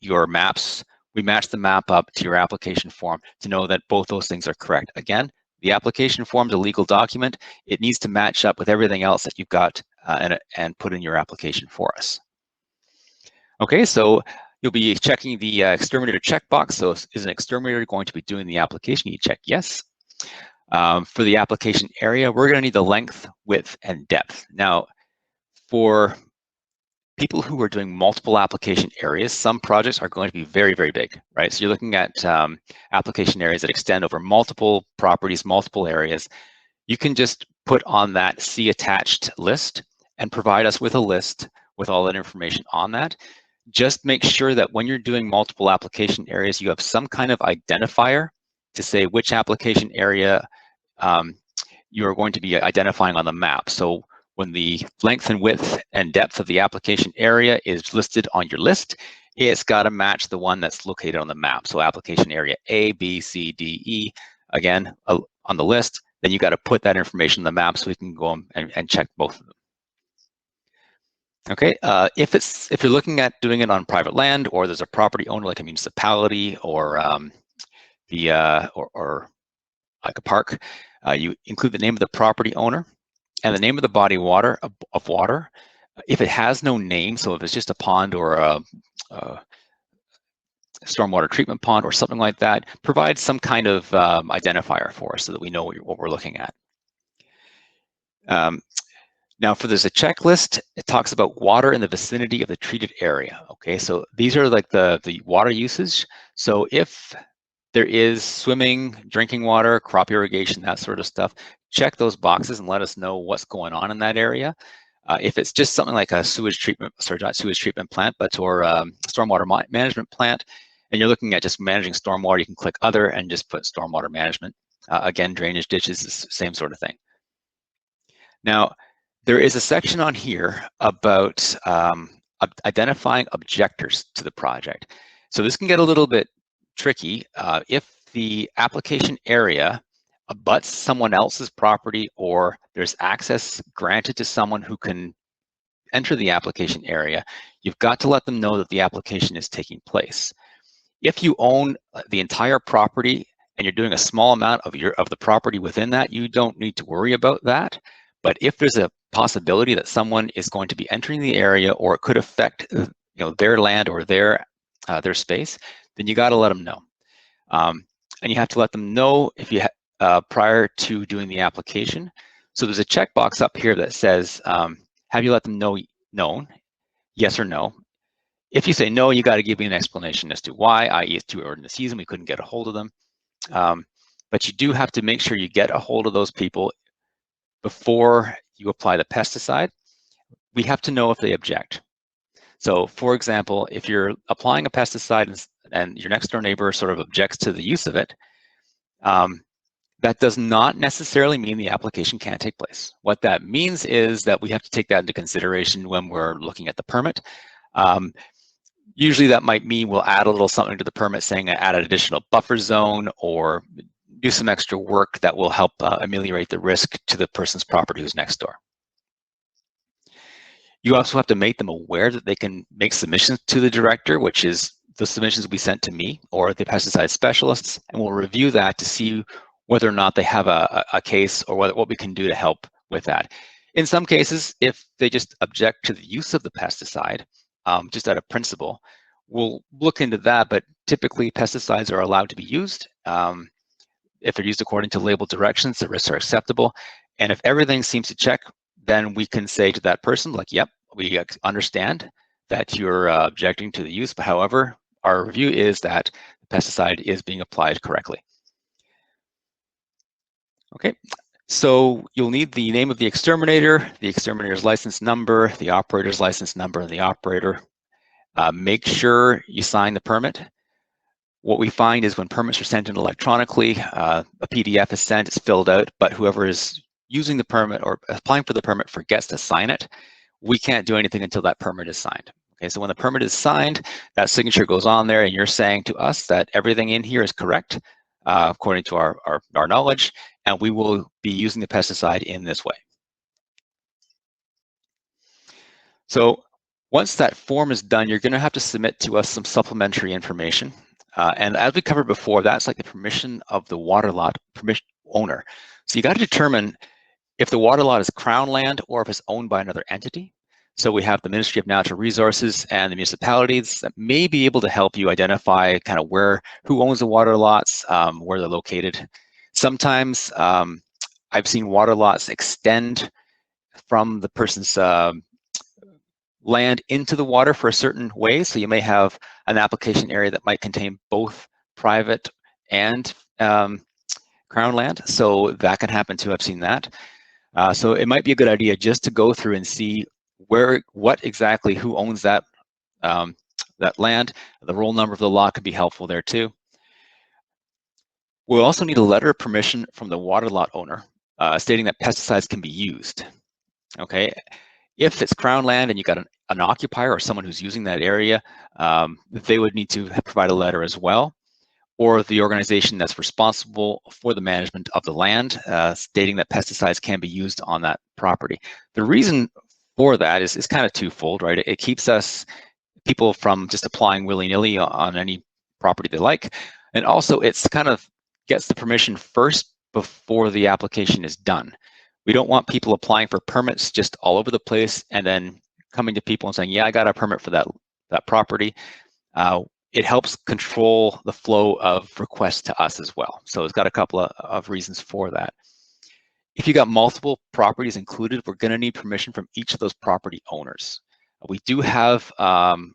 your maps, we match the map up to your application form to know that both those things are correct. Again, the application form is a legal document. It needs to match up with everything else that you've got and put in your application for us. Okay, so you'll be checking the exterminator checkbox. So is an exterminator going to be doing the application? You check yes. For the application area, we're going to need the length, width, and depth. Now, for people who are doing multiple application areas, some projects are going to be very, very big, right? So you're looking at application areas that extend over multiple properties, multiple areas. You can just put on that see attached list and provide us with a list with all that information on that. Just make sure that when you're doing multiple application areas, you have some kind of identifier to say which application area you're going to be identifying on the map. So when the length and width and depth of the application area is listed on your list, it's got to match the one that's located on the map. So application area A, B, C, D, E, again, on the list, then you got to put that information on the map so we can go and check both of them. Okay, if you're looking at doing it on private land, or there's a property owner like a municipality or or like a park, you include the name of the property owner and the name of the body of water. If it has no name, so if it's just a pond or a stormwater treatment pond or something like that, provide some kind of identifier for us so that we know what we're looking at. Now, there's a checklist. It talks about water in the vicinity of the treated area. Okay, so these are like the water usage. So if there is swimming, drinking water, crop irrigation, that sort of stuff, check those boxes and let us know what's going on in that area. If it's just something like a sewage treatment, sorry, not sewage treatment plant, but or stormwater management plant, and you're looking at just managing stormwater, you can click other and just put stormwater management. Again, drainage ditches is the same sort of thing. Now, there is a section on here about identifying objectors to the project. So this can get a little bit tricky. If the application area abuts someone else's property, or there's access granted to someone who can enter the application area, you've got to let them know that the application is taking place. If you own the entire property and you're doing a small amount of the property within that, you don't need to worry about that. But if there's a possibility that someone is going to be entering the area, or it could affect their land or their space, then you got to let them know. And you have to let them know if you prior to doing the application. So there's a checkbox up here that says, have you let them know known, yes or no? If you say no, you got to give me an explanation as to why, i.e. it's too early in the season, we couldn't get a hold of them. But you do have to make sure you get a hold of those people before you apply the pesticide. We have to know if they object. So for example, if you're applying a pesticide and your next door neighbor sort of objects to the use of it, that does not necessarily mean the application can't take place. What that means is that we have to take that into consideration when we're looking at the permit. Usually that might mean we'll add a little something to the permit saying add an additional buffer zone, or do some extra work that will help ameliorate the risk to the person's property who's next door. You also have to make them aware that they can make submissions to the director, which is the submissions will be sent to me or the pesticide specialists, and we'll review that to see whether or not they have a case, or what we can do to help with that. In some cases, if they just object to the use of the pesticide, just out of principle, we'll look into that, but typically pesticides are allowed to be used. If they're used according to label directions, the risks are acceptable. And if everything seems to check, then we can say to that person, like, yep, we understand that you're objecting to the use, but however, our review is that the pesticide is being applied correctly. Okay, so you'll need the name of the exterminator's license number, the operator's license number, and the operator. Make sure you sign the permit. What we find is when permits are sent in electronically, a PDF is sent, it's filled out, but whoever is using the permit or applying for the permit forgets to sign it, we can't do anything until that permit is signed. Okay, so when the permit is signed, that signature goes on there and you're saying to us that everything in here is correct according to our knowledge, and we will be using the pesticide in this way. So once that form is done, you're going to have to submit to us some supplementary information. And as we covered before, that's like the permission of the water lot owner. So you got to determine if the water lot is Crown land or if it's owned by another entity. So we have the Ministry of Natural Resources and the municipalities that may be able to help you identify kind of who owns the water lots, where they're located. Sometimes I've seen water lots extend from the person's land into the water for a certain way. So you may have an application area that might contain both private and Crown land. So that can happen too. I've seen that. So it might be a good idea just to go through and see who owns that that land. The roll number of the lot could be helpful there too. We'll also need a letter of permission from the water lot owner stating that pesticides can be used. Okay, if it's Crown land and you got an occupier or someone who's using that area, they would need to provide a letter as well, or the organization that's responsible for the management of the land, stating that pesticides can be used on that property. The reason for that is kind of twofold, right? It keeps people from just applying willy-nilly on any property they like, and also it's kind of gets the permission first before the application is done. We don't want people applying for permits just all over the place and then coming to people and saying, yeah, I got a permit for that property. It helps control the flow of requests to us as well. So it's got a couple of reasons for that. If you got multiple properties included, we're going to need permission from each of those property owners. We do have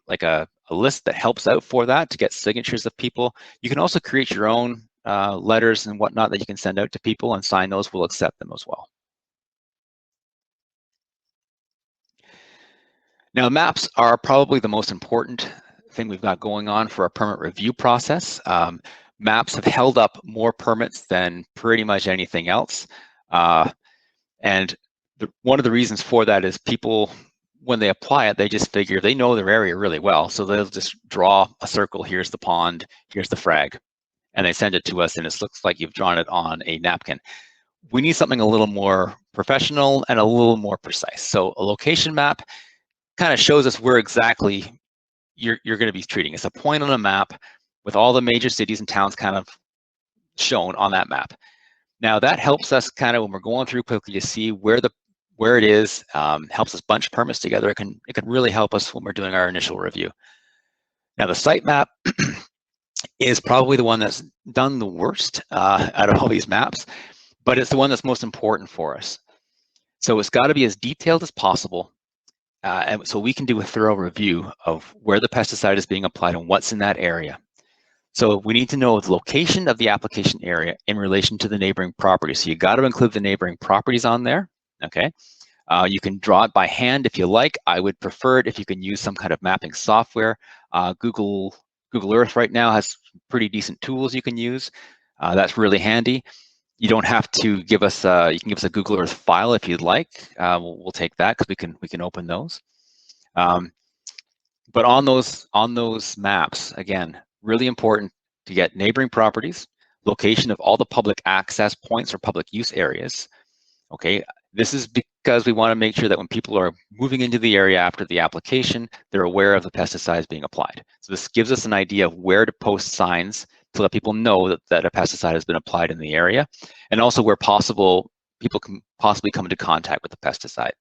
like a list that helps out for that to get signatures of people. You can also create your own letters and whatnot that you can send out to people and sign those. We'll accept them as well. Now, maps are probably the most important thing we've got going on for our permit review process. Maps have held up more permits than pretty much anything else. And one of the reasons for that is people, when they apply it, they just figure they know their area really well. So they'll just draw a circle, here's the pond, here's the frag, and they send it to us and it looks like you've drawn it on a napkin. We need something a little more professional and a little more precise. So a location map kind of shows us where exactly you're going to be treating. It's a point on a map with all the major cities and towns kind of shown on that map. Now that helps us kind of when we're going through quickly to see where it is, helps us bunch permits together. It can really help us when we're doing our initial review. Now the site map is probably the one that's done the worst out of all these maps, but it's the one that's most important for us. So it's got to be as detailed as possible. And so we can do a thorough review of where the pesticide is being applied and what's in that area. So we need to know the location of the application area in relation to the neighboring property. So you got to include the neighboring properties on there, okay? You can draw it by hand if you like. I would prefer it if you can use some kind of mapping software. Google Earth right now has pretty decent tools you can use. That's really handy. You don't have to give us, you can give us a Google Earth file if you'd like. We'll take that because we can open those. But on those maps, again, really important to get neighboring properties, location of all the public access points or public use areas. Okay, this is because we want to make sure that when people are moving into the area after the application, they're aware of the pesticides being applied. So this gives us an idea of where to post signs to let people know that a pesticide has been applied in the area, and also where possible, people can possibly come into contact with the pesticide.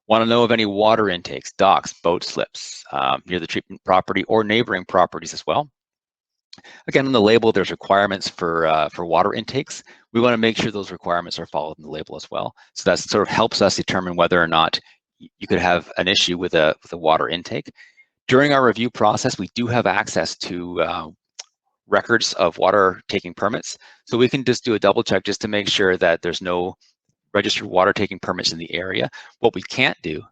Want to know of any water intakes, docks, boat slips near the treatment property or neighboring properties as well. Again, on the label, there's requirements for water intakes. We want to make sure those requirements are followed in the label as well. So that sort of helps us determine whether or not you could have an issue with a water intake. During our review process, we do have access to records of water taking permits. So we can just do a double check just to make sure that there's no registered water taking permits in the area. What we can't do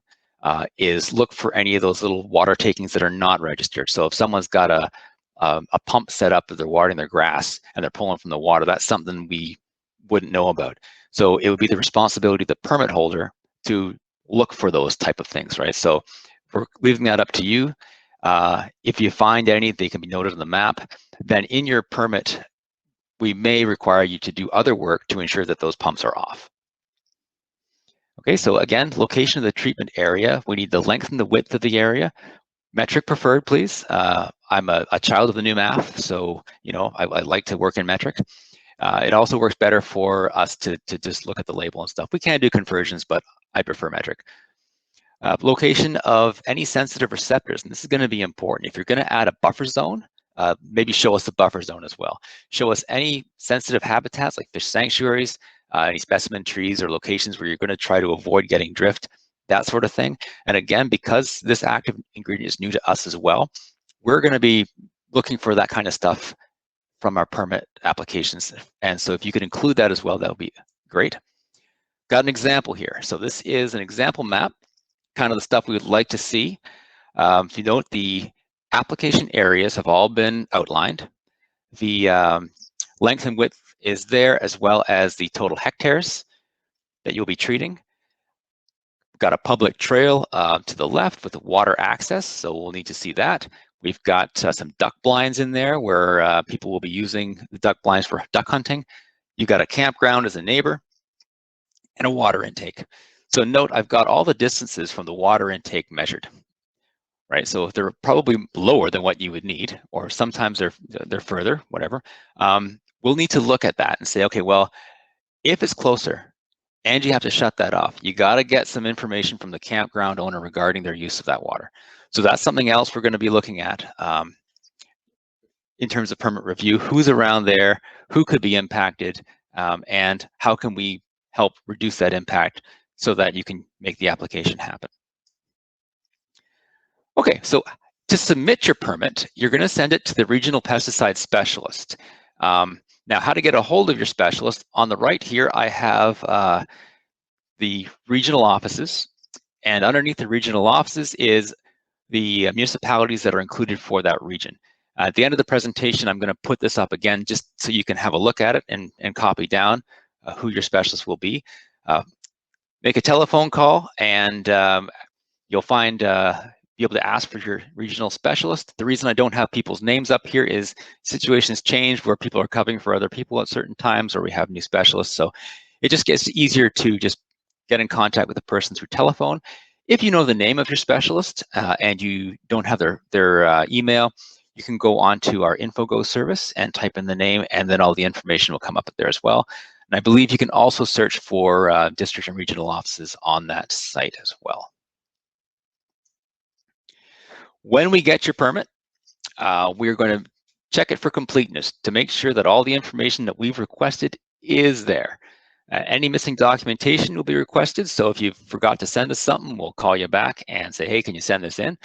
is look for any of those little water takings that are not registered. So if someone's got a pump set up that they're watering their grass and they're pulling from the water, that's something we wouldn't know about. So it would be the responsibility of the permit holder to look for those type of things, right? So we're leaving that up to you. If you find any, they can be noted on the map. Then in your permit, we may require you to do other work to ensure that those pumps are off. Okay, so again, location of the treatment area. We need the length and the width of the area. Metric preferred, please. I'm a child of the new math, so I like to work in metric. It also works better for us to just look at the label and stuff. We can do conversions, but I prefer metric. Location of any sensitive receptors, and this is going to be important. If you're going to add a buffer zone, maybe show us the buffer zone as well. Show us any sensitive habitats like fish sanctuaries, any specimen trees or locations where you're going to try to avoid getting drift, that sort of thing. And again, because this active ingredient is new to us as well, we're going to be looking for that kind of stuff from our permit applications. And so if you could include that as well, that would be great. Got an example here. So this is an example map, kind of the stuff we would like to see. If you note, the application areas have all been outlined. The length and width is there, as well as the total hectares that you'll be treating. We've got a public trail to the left with the water access, so we'll need to see that. We've got some duck blinds in there where people will be using the duck blinds for duck hunting. You've got a campground as a neighbor and a water intake. So note, I've got all the distances from the water intake measured, right? So if they're probably lower than what you would need, or sometimes they're further, whatever, we'll need to look at that and say, okay, well, if it's closer and you have to shut that off, you got to get some information from the campground owner regarding their use of that water. So that's something else we're going to be looking at in terms of permit review. Who's around there, who could be impacted, and how can we help reduce that impact so that you can make the application happen. Okay, so to submit your permit, you're going to send it to the regional pesticide specialist. Now, how to get a hold of your specialist? On the right here, I have the regional offices, and underneath the regional offices is the municipalities that are included for that region. At the end of the presentation, I'm going to put this up again just so you can have a look at it and copy down who your specialist will be. Make a telephone call, and you'll find be able to ask for your regional specialist. The reason I don't have people's names up here is situations change where people are covering for other people at certain times, or we have new specialists. So it just gets easier to just get in contact with the person through telephone. If you know the name of your specialist and you don't have their email, you can go on to our InfoGo service and type in the name, and then all the information will come up there as well. And I believe you can also search for district and regional offices on that site as well. When we get your permit, we're going to check it for completeness to make sure that all the information that we've requested is there. Any missing documentation will be requested. So if you forgot to send us something, we'll call you back and say, hey, can you send this in?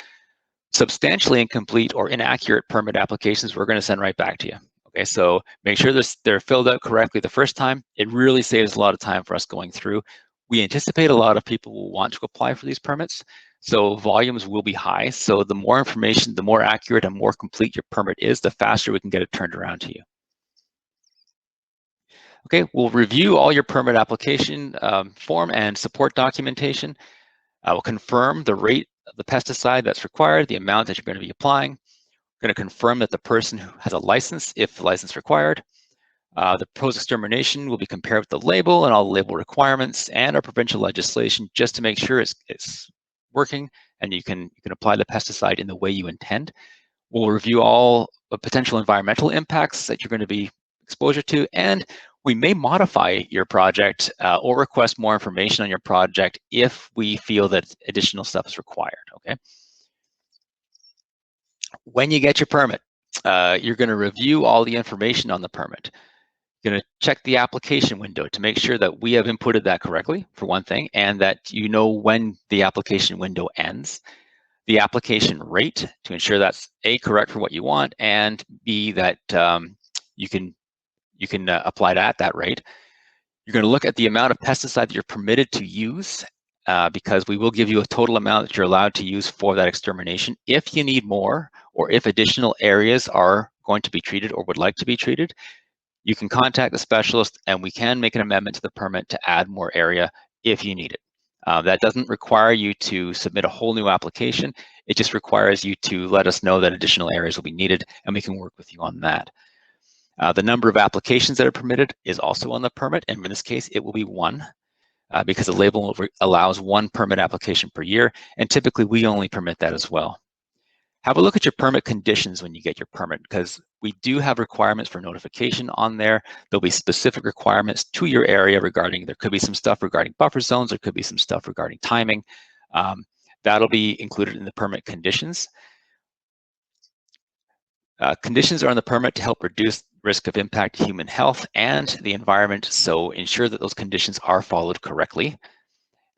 Substantially incomplete or inaccurate permit applications, we're going to send right back to you. Okay, so make sure they're filled out correctly the first time. It really saves a lot of time for us going through. We anticipate a lot of people will want to apply for these permits, so volumes will be high. So the more information, the more accurate and more complete your permit is, the faster we can get it turned around to you. Okay, we'll review all your permit application form and support documentation. We'll confirm the rate of the pesticide that's required, the amount that you're going to be applying. We're going to confirm that the person who has a license, if the license required. The post-extermination will be compared with the label and all the label requirements and our provincial legislation, just to make sure it's working and you can apply the pesticide in the way you intend. We'll review all the potential environmental impacts that you're going to be exposure to, and we may modify your project or request more information on your project if we feel that additional stuff is required, okay? When you get your permit, you're going to review all the information on the permit. You're going to check the application window to make sure that we have inputted that correctly, for one thing, and that you know when the application window ends. The application rate to ensure that's A, correct for what you want, and B, that you can apply it at that rate. You're going to look at the amount of pesticide that you're permitted to use, because we will give you a total amount that you're allowed to use for that extermination. If you need more, or if additional areas are going to be treated or would like to be treated, you can contact the specialist and we can make an amendment to the permit to add more area if you need it. That doesn't require you to submit a whole new application. It just requires you to let us know that additional areas will be needed, and we can work with you on that. The number of applications that are permitted is also on the permit, and in this case, it will be 1, because the label allows 1 permit application per year, and typically we only permit that as well. Have a look at your permit conditions when you get your permit, because we do have requirements for notification on there. There'll be specific requirements to your area regarding, there could be some stuff regarding buffer zones, there could be some stuff regarding timing. That'll be included in the permit conditions. Conditions are on the permit to help reduce risk of impact to human health and the environment, so ensure that those conditions are followed correctly.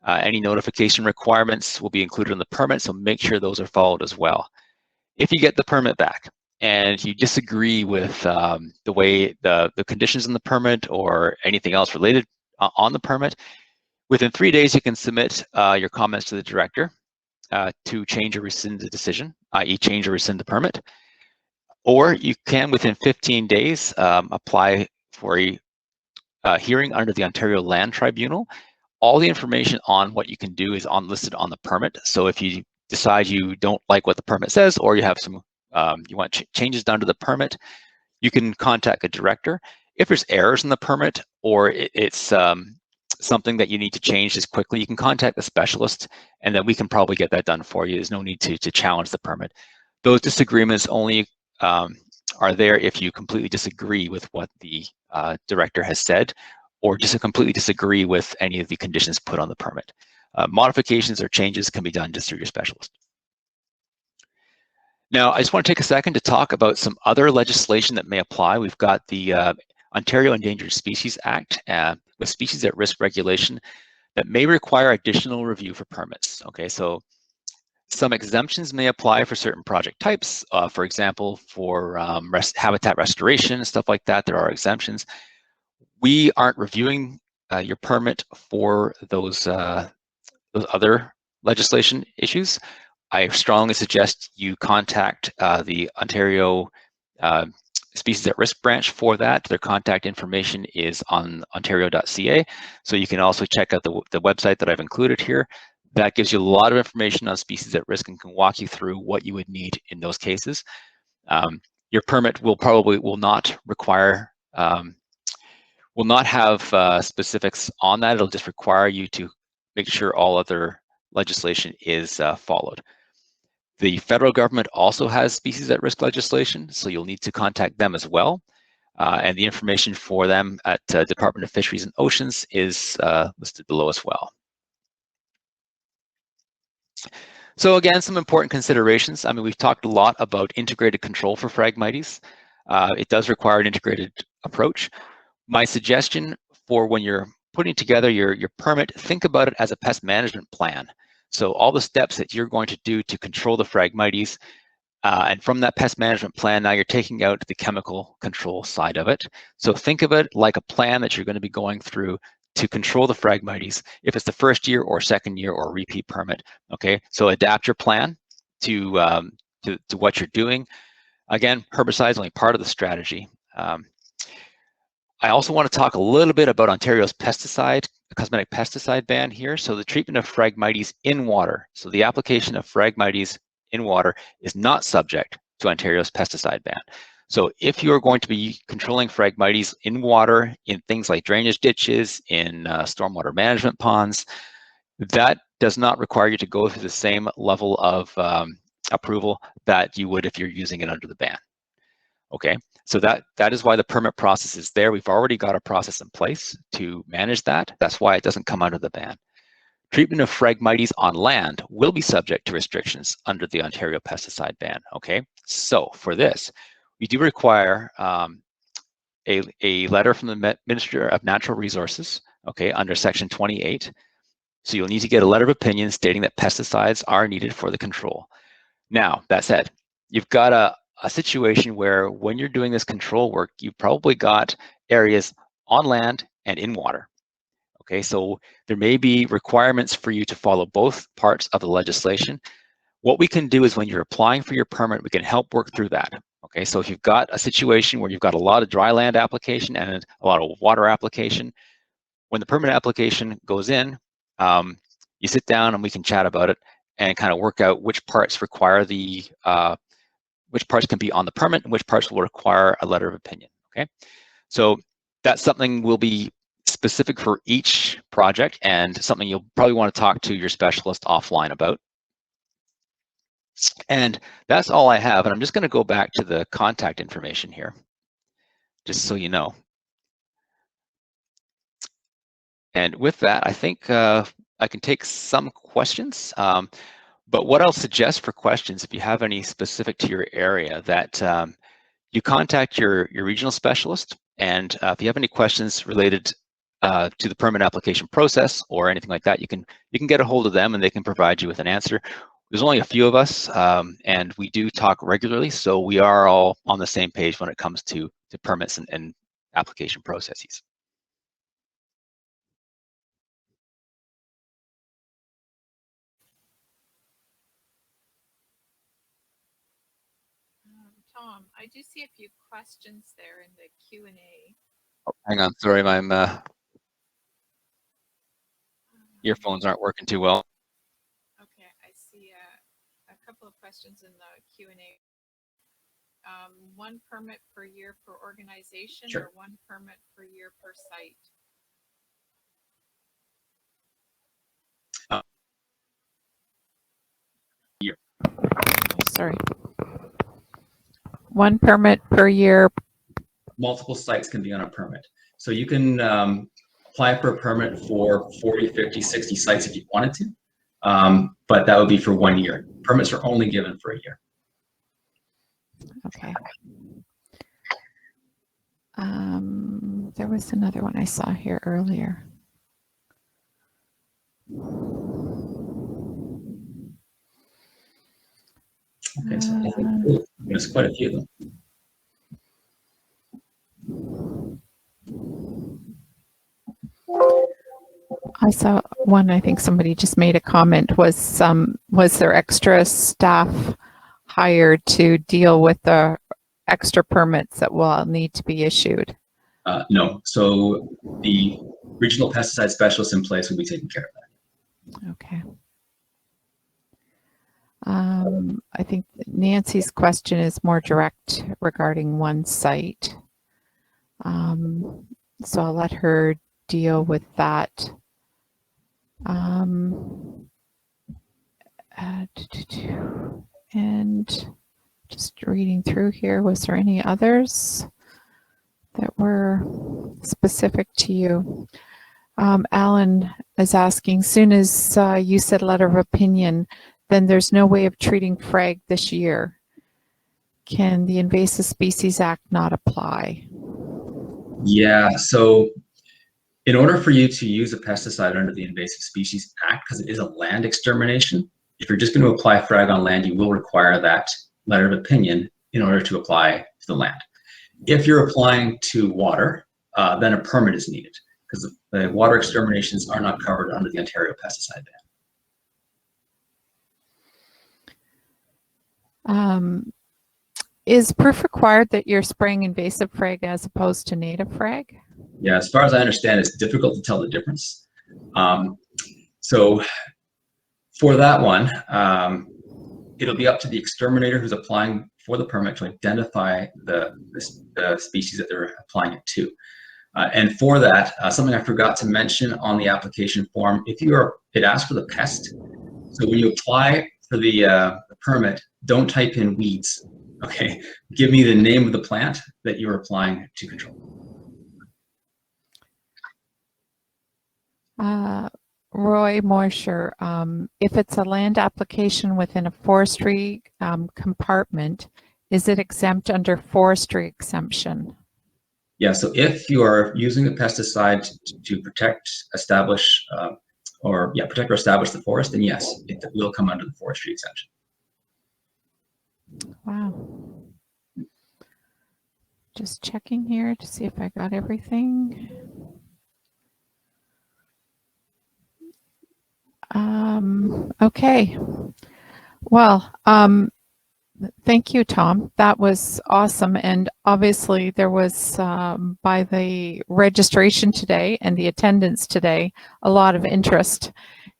Any notification requirements will be included in the permit, so make sure those are followed as well. If you get the permit back and you disagree with the way the conditions in the permit or anything else related on the permit, within 3 days you can submit your comments to the director to change or rescind the decision, i.e. change or rescind the permit. Or you can, within 15 days, apply for a hearing under the Ontario Land Tribunal. All the information on what you can do is listed on the permit. So if you decide you don't like what the permit says, or you have some, you want changes done to the permit, you can contact a director. If there's errors in the permit, or it's something that you need to change just quickly, you can contact the specialist, and then we can probably get that done for you. There's no need to challenge the permit. Those disagreements only are there if you completely disagree with what the director has said, or just completely disagree with any of the conditions put on the permit. Modifications or changes can be done just through your specialist. Now, I just want to take a second to talk about some other legislation that may apply. We've got the Ontario Endangered Species Act with species at risk regulation that may require additional review for permits. Okay, so some exemptions may apply for certain project types. For example, for habitat restoration and stuff like that, there are exemptions. We aren't reviewing your permit for those other legislation issues. I strongly suggest you contact the Ontario Species at Risk branch for that. Their contact information is on ontario.ca. So you can also check out the website that I've included here. That gives you a lot of information on species at risk and can walk you through what you would need in those cases. Your permit will not require, will not have specifics on that. It'll just require you to make sure all other legislation is followed. The federal government also has species at risk legislation, so you'll need to contact them as well. And the information for them at Department of Fisheries and Oceans is listed below as well. So again, some important considerations. I mean, we've talked a lot about integrated control for Phragmites. It does require an integrated approach. My suggestion for when you're putting together your permit, think about it as a pest management plan. So all the steps that you're going to do to control the Phragmites, and from that pest management plan, now you're taking out the chemical control side of it. So think of it like a plan that you're going to be going through to control the Phragmites, if it's the first year or second year or repeat permit. Okay, so adapt your plan to what you're doing. Again, herbicides is only part of the strategy. I also want to talk a little bit about Ontario's cosmetic pesticide ban here. So the treatment of Phragmites in water. So the application of Phragmites in water is not subject to Ontario's pesticide ban. So if you are going to be controlling Phragmites in water, in things like drainage ditches, in stormwater management ponds, that does not require you to go through the same level of approval that you would if you're using it under the ban. Okay, so that is why the permit process is there. We've already got a process in place to manage that. That's why it doesn't come under the ban. Treatment of Phragmites on land will be subject to restrictions under the Ontario pesticide ban. Okay, so for this, we do require a letter from the Minister of Natural Resources, okay, under Section 28. So you'll need to get a letter of opinion stating that pesticides are needed for the control. Now, that said, you've got a situation where when you're doing this control work, you've probably got areas on land and in water. Okay, so there may be requirements for you to follow both parts of the legislation. What we can do is when you're applying for your permit, we can help work through that. Okay, so if you've got a situation where you've got a lot of dry land application and a lot of water application, when the permit application goes in, you sit down and we can chat about it and kind of work out which parts require the, which parts can be on the permit and which parts will require a letter of opinion, okay? So that's something will be specific for each project and something you'll probably want to talk to your specialist offline about. And that's all I have. And I'm just going to go back to the contact information here, just so you know. And with that, I think I can take some questions. But what I'll suggest for questions, if you have any specific to your area, that you contact your regional specialist. And if you have any questions related to the permit application process or anything like that, you can get a hold of them and they can provide you with an answer. There's only a few of us, and we do talk regularly, so we are all on the same page when it comes to permits and application processes. Tom, I do see a few questions there in the Q&A. Oh, hang on, sorry, my earphones aren't working too well. Okay, I see a couple of questions in the Q&A. One permit per year per organization, Sure. or one permit per year per site? Year. Sorry. One permit per year. Multiple sites can be on a permit. So you can apply for a permit for 40, 50, 60 sites if you wanted to, but that would be for 1 year. Permits are only given for a year. Okay. There was another one I saw here earlier. Okay, so I think there's quite a few of them. I saw one, I think somebody just made a comment, was there extra staff hired to deal with the extra permits that will need to be issued? No, so the regional pesticide specialists in place will be taking care of that. Okay. I think Nancy's question is more direct regarding one site. So I'll let her deal with that. And just reading through here, was there any others that were specific to you? Alan is asking, soon as you said letter of opinion, then there's no way of treating frag this year. Can the Invasive Species Act not apply? Yeah, so in order for you to use a pesticide under the Invasive Species Act, because it is a land extermination, if you're just going to apply frag on land, you will require that letter of opinion in order to apply to the land. If you're applying to water, then a permit is needed, because the water exterminations are not covered under the Ontario pesticide ban. Is proof required that you're spraying invasive frag as opposed to native frag? Yeah, as far as I understand, it's difficult to tell the difference. So for that one, it'll be up to the exterminator who's applying for the permit to identify the species that they're applying it to. And for that, something I forgot to mention on the application form, it asks for the pest. So when you apply for the permit, don't type in weeds. Okay, give me the name of the plant that you're applying to control. Roy Morsher, if it's a land application within a forestry compartment, is it exempt under forestry exemption? Yeah, so if you are using a pesticide to protect, establish, protect or establish the forest, then yes, it will come under the forestry exemption. Wow. Just checking here to see if I got everything. Okay. Well, thank you, Tom. That was awesome. And obviously there was, by the registration today and the attendance today, a lot of interest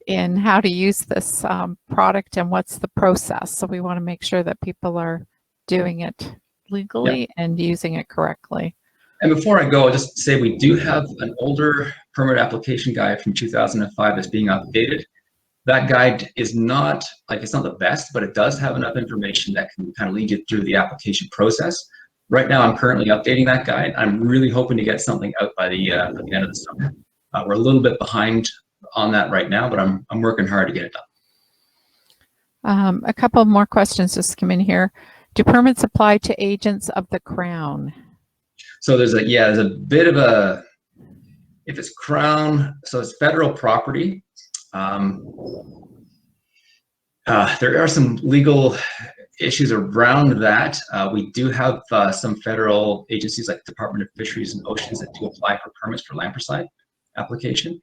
in how to use this product and what's the process. So we want to make sure that people are doing it legally and using it correctly. And before I go, I'll just say we do have an older permit application guide from 2005 that's being updated. That guide is not, it's not the best, but it does have enough information that can kind of lead you through the application process. Right now, I'm currently updating that guide. I'm really hoping to get something out by the end of the summer. We're a little bit behind on that right now, but I'm working hard to get it done. A couple more questions just come in here. Do permits apply to agents of the Crown? So there's a bit of a, if it's Crown, so it's federal property. There are some legal issues around that. We do have some federal agencies like the Department of Fisheries and Oceans that do apply for permits for Lampricide application.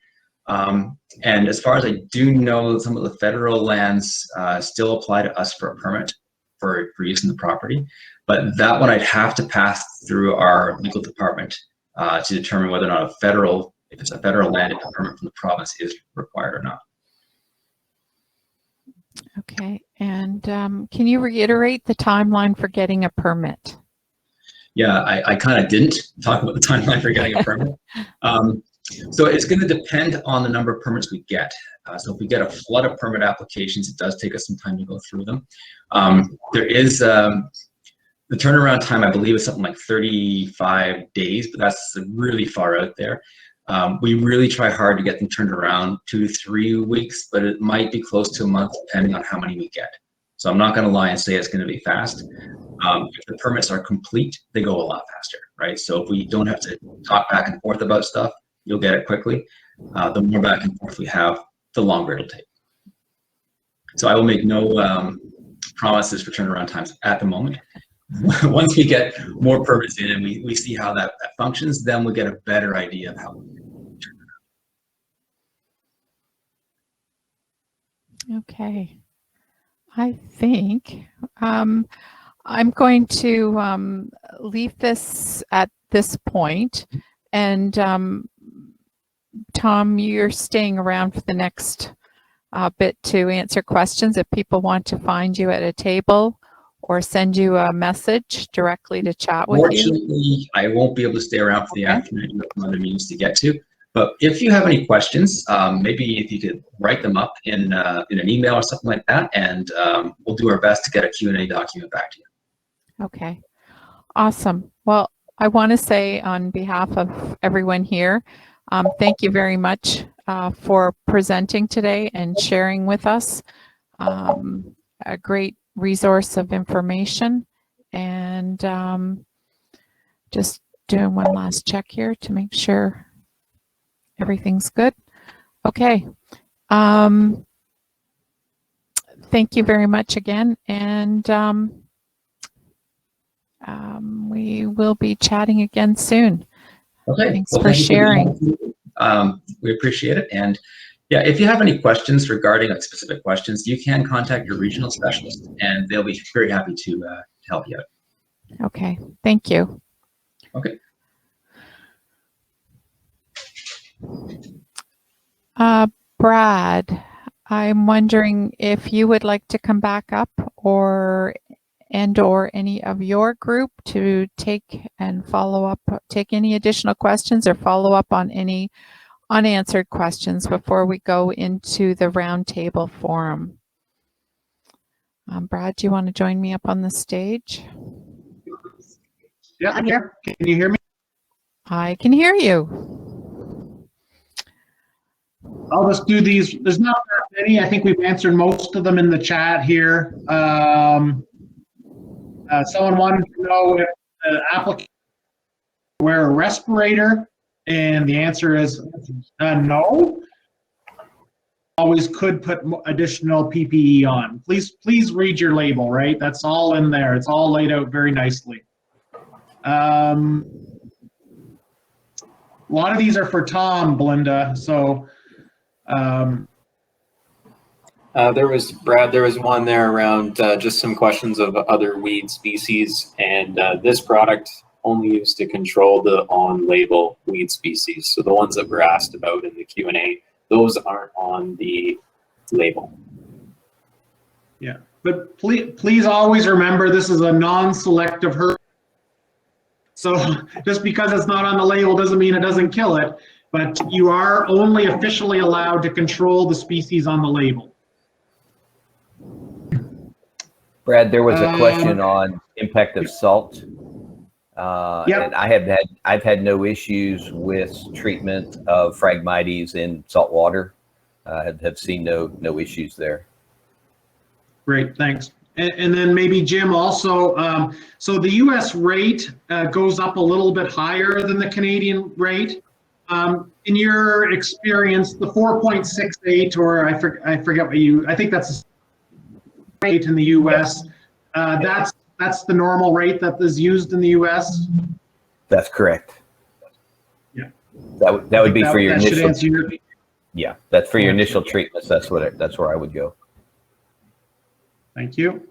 And as far as I do know, some of the federal lands still apply to us for a permit for use in the property. But that one I'd have to pass through our legal department to determine whether or not if it's a federal land, if a permit from the province is required or not. Okay, and can you reiterate the timeline for getting a permit? Yeah, I kind of didn't talk about the timeline for getting a permit. So it's going to depend on the number of permits we get. So if we get a flood of permit applications, it does take us some time to go through them. There is the turnaround time, I believe, is something like 35 days, but that's really far out there. We really try hard to get them turned around 2 to 3 weeks, but it might be close to a month depending on how many we get. So I'm not going to lie and say it's going to be fast. If the permits are complete, they go a lot faster, right? So if we don't have to talk back and forth about stuff, you'll get it quickly. The more back and forth we have, the longer it'll take. So I will make no promises for turnaround times at the moment. Once we get more permits in and we see how that functions, then we'll get a better idea of how we can turn it around. Okay, I think I'm going to leave this at this point, and Tom, you're staying around for the next bit to answer questions if people want to find you at a table or send you a message directly to chat with you. Unfortunately, I won't be able to stay around for the afternoon. I have some other meetings to get to. But if you have any questions, maybe if you could write them up in an email or something like that, and we'll do our best to get a Q&A document back to you. Okay, awesome. Well, I want to say on behalf of everyone here, thank you very much for presenting today and sharing with us a great resource of information, and just doing one last check here to make sure everything's good. Okay. Thank you very much again, and we will be chatting again soon. Okay. Thanks for sharing. We appreciate it. And yeah, if you have any questions regarding specific questions, you can contact your regional specialist, and they'll be very happy to help you out. Okay. Thank you. Okay. Brad, I'm wondering if you would like to come back up, or any of your group to take and follow up, take any additional questions or follow up on any unanswered questions before we go into the roundtable forum. Brad, do you want to join me up on the stage? Yeah, I'm here. Can you hear me? I can hear you. I'll just do these. There's not that many. I think we've answered most of them in the chat here. Someone wanted to know if the applicant wear a respirator, and the answer is no. Always could put additional PPE on. Please read your label, right? That's all in there. It's all laid out very nicely. A lot of these are for Tom, Belinda. So there was one there around just some questions of other weed species, and this product only used to control the on-label weed species. So the ones that were asked about in the Q&A, those aren't on the label. yeah, but please always remember this is a non-selective herbicide. So just because it's not on the label doesn't mean it doesn't kill it, but you are only officially allowed to control the species on the label. Brad, there was a question on impact of salt. Yep. And I've had no issues with treatment of Phragmites in salt water. Have seen no issues there. Great, thanks. And then maybe Jim also, so the US rate goes up a little bit higher than the Canadian rate. In your experience, the 4.68, or I forget what I think that's the rate in the US. That's the normal rate that is used in the US? That's correct. Yeah. That would be for your that should initial. answer your, Yeah, that's for your initial treatments. That's where I would go. thank you.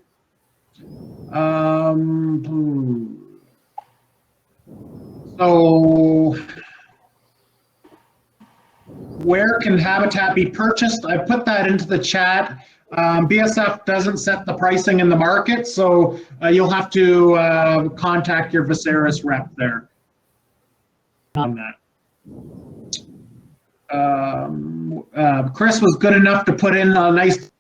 So where can Habitat be purchased? I put that into the chat. BSF doesn't set the pricing in the market, so you'll have to contact your Viceris rep there on that. Chris was good enough to put in a nice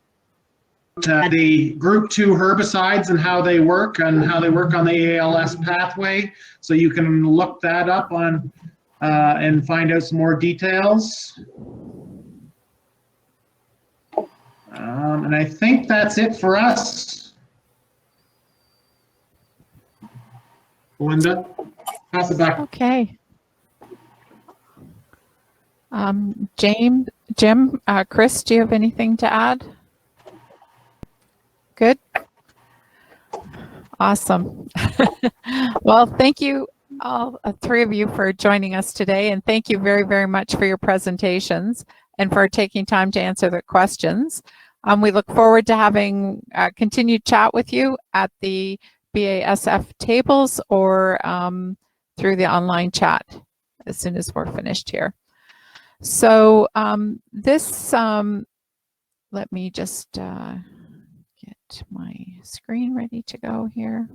the group 2 herbicides and how they work on the ALS pathway, so you can look that up on and find out some more details. And I think that's it for us. Belinda, pass it back. Okay. Jim, Chris, do you have anything to add? Good. Awesome. Well, thank you all 3 of you for joining us today, and thank you very, very much for your presentations and for taking time to answer the questions. We look forward to having a continued chat with you at the BASF tables or through the online chat as soon as we're finished here. So let me just get my screen ready to go here.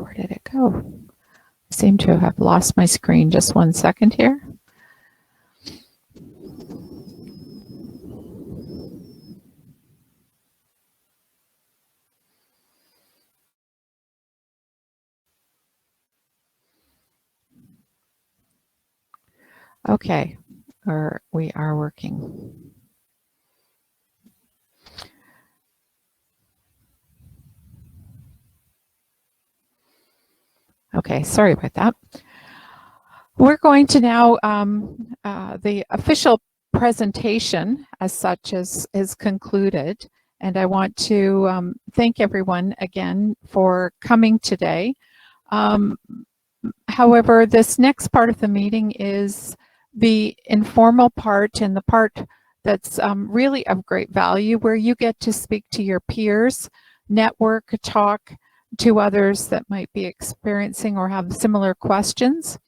Where did it go? I seem to have lost my screen. Just 1 second here. Okay, we are working. Okay, sorry about that. We're going to now, the official presentation as such is concluded, and I want to thank everyone again for coming today. However, this next part of the meeting is the informal part, and the part that's really of great value, where you get to speak to your peers, network, talk to others that might be experiencing or have similar questions.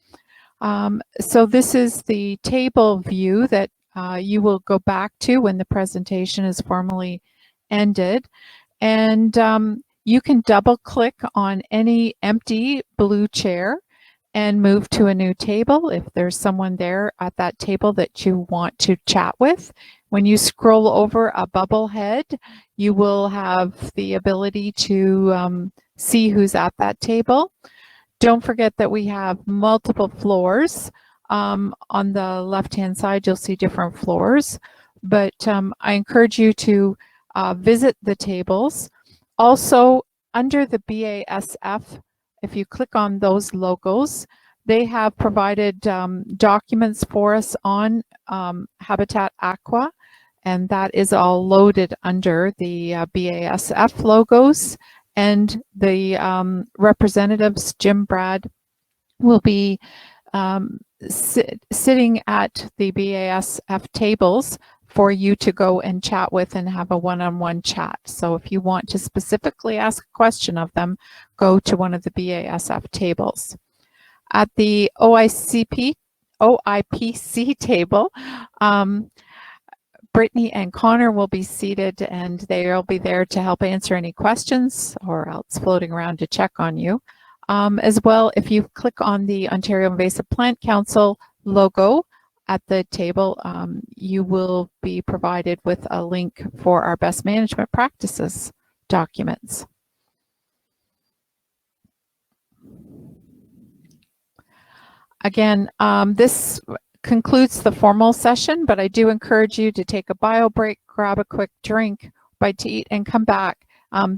So this is the table view that you will go back to when the presentation is formally ended. And you can double click on any empty blue chair, and move to a new table if there's someone there at that table that you want to chat with. When you scroll over a bubble head, you will have the ability to see who's at that table. Don't forget that we have multiple floors. On the left-hand side, you'll see different floors, but I encourage you to visit the tables. Also, under the BASF, if you click on those logos, they have provided documents for us on Habitat Aqua, and that is all loaded under the BASF logos. And the representatives, Jim, Brad, will be sitting at the BASF tables for you to go and chat with and have a one-on-one chat. So if you want to specifically ask a question of them, go to one of the BASF tables. At the OIPC table, Brittany and Connor will be seated, and they'll be there to help answer any questions or else floating around to check on you. As well, if you click on the Ontario Invasive Plant Council logo at the table, you will be provided with a link for our best management practices documents. Again, this concludes the formal session, but I do encourage you to take a bio break, grab a quick drink, bite to eat, and come back.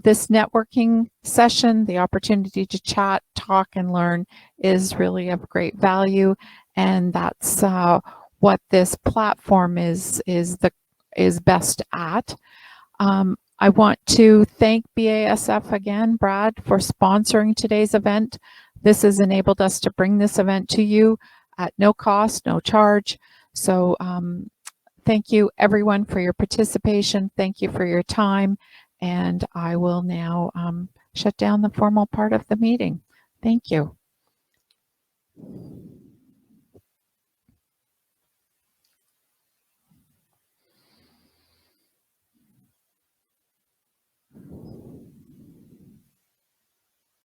This networking session, the opportunity to chat, talk, and learn is really of great value, and that's what this platform is best at. I want to thank BASF again, Brad, for sponsoring today's event. This has enabled us to bring this event to you at no cost, no charge. So thank you everyone for your participation. Thank you for your time. And I will now shut down the formal part of the meeting. Thank you.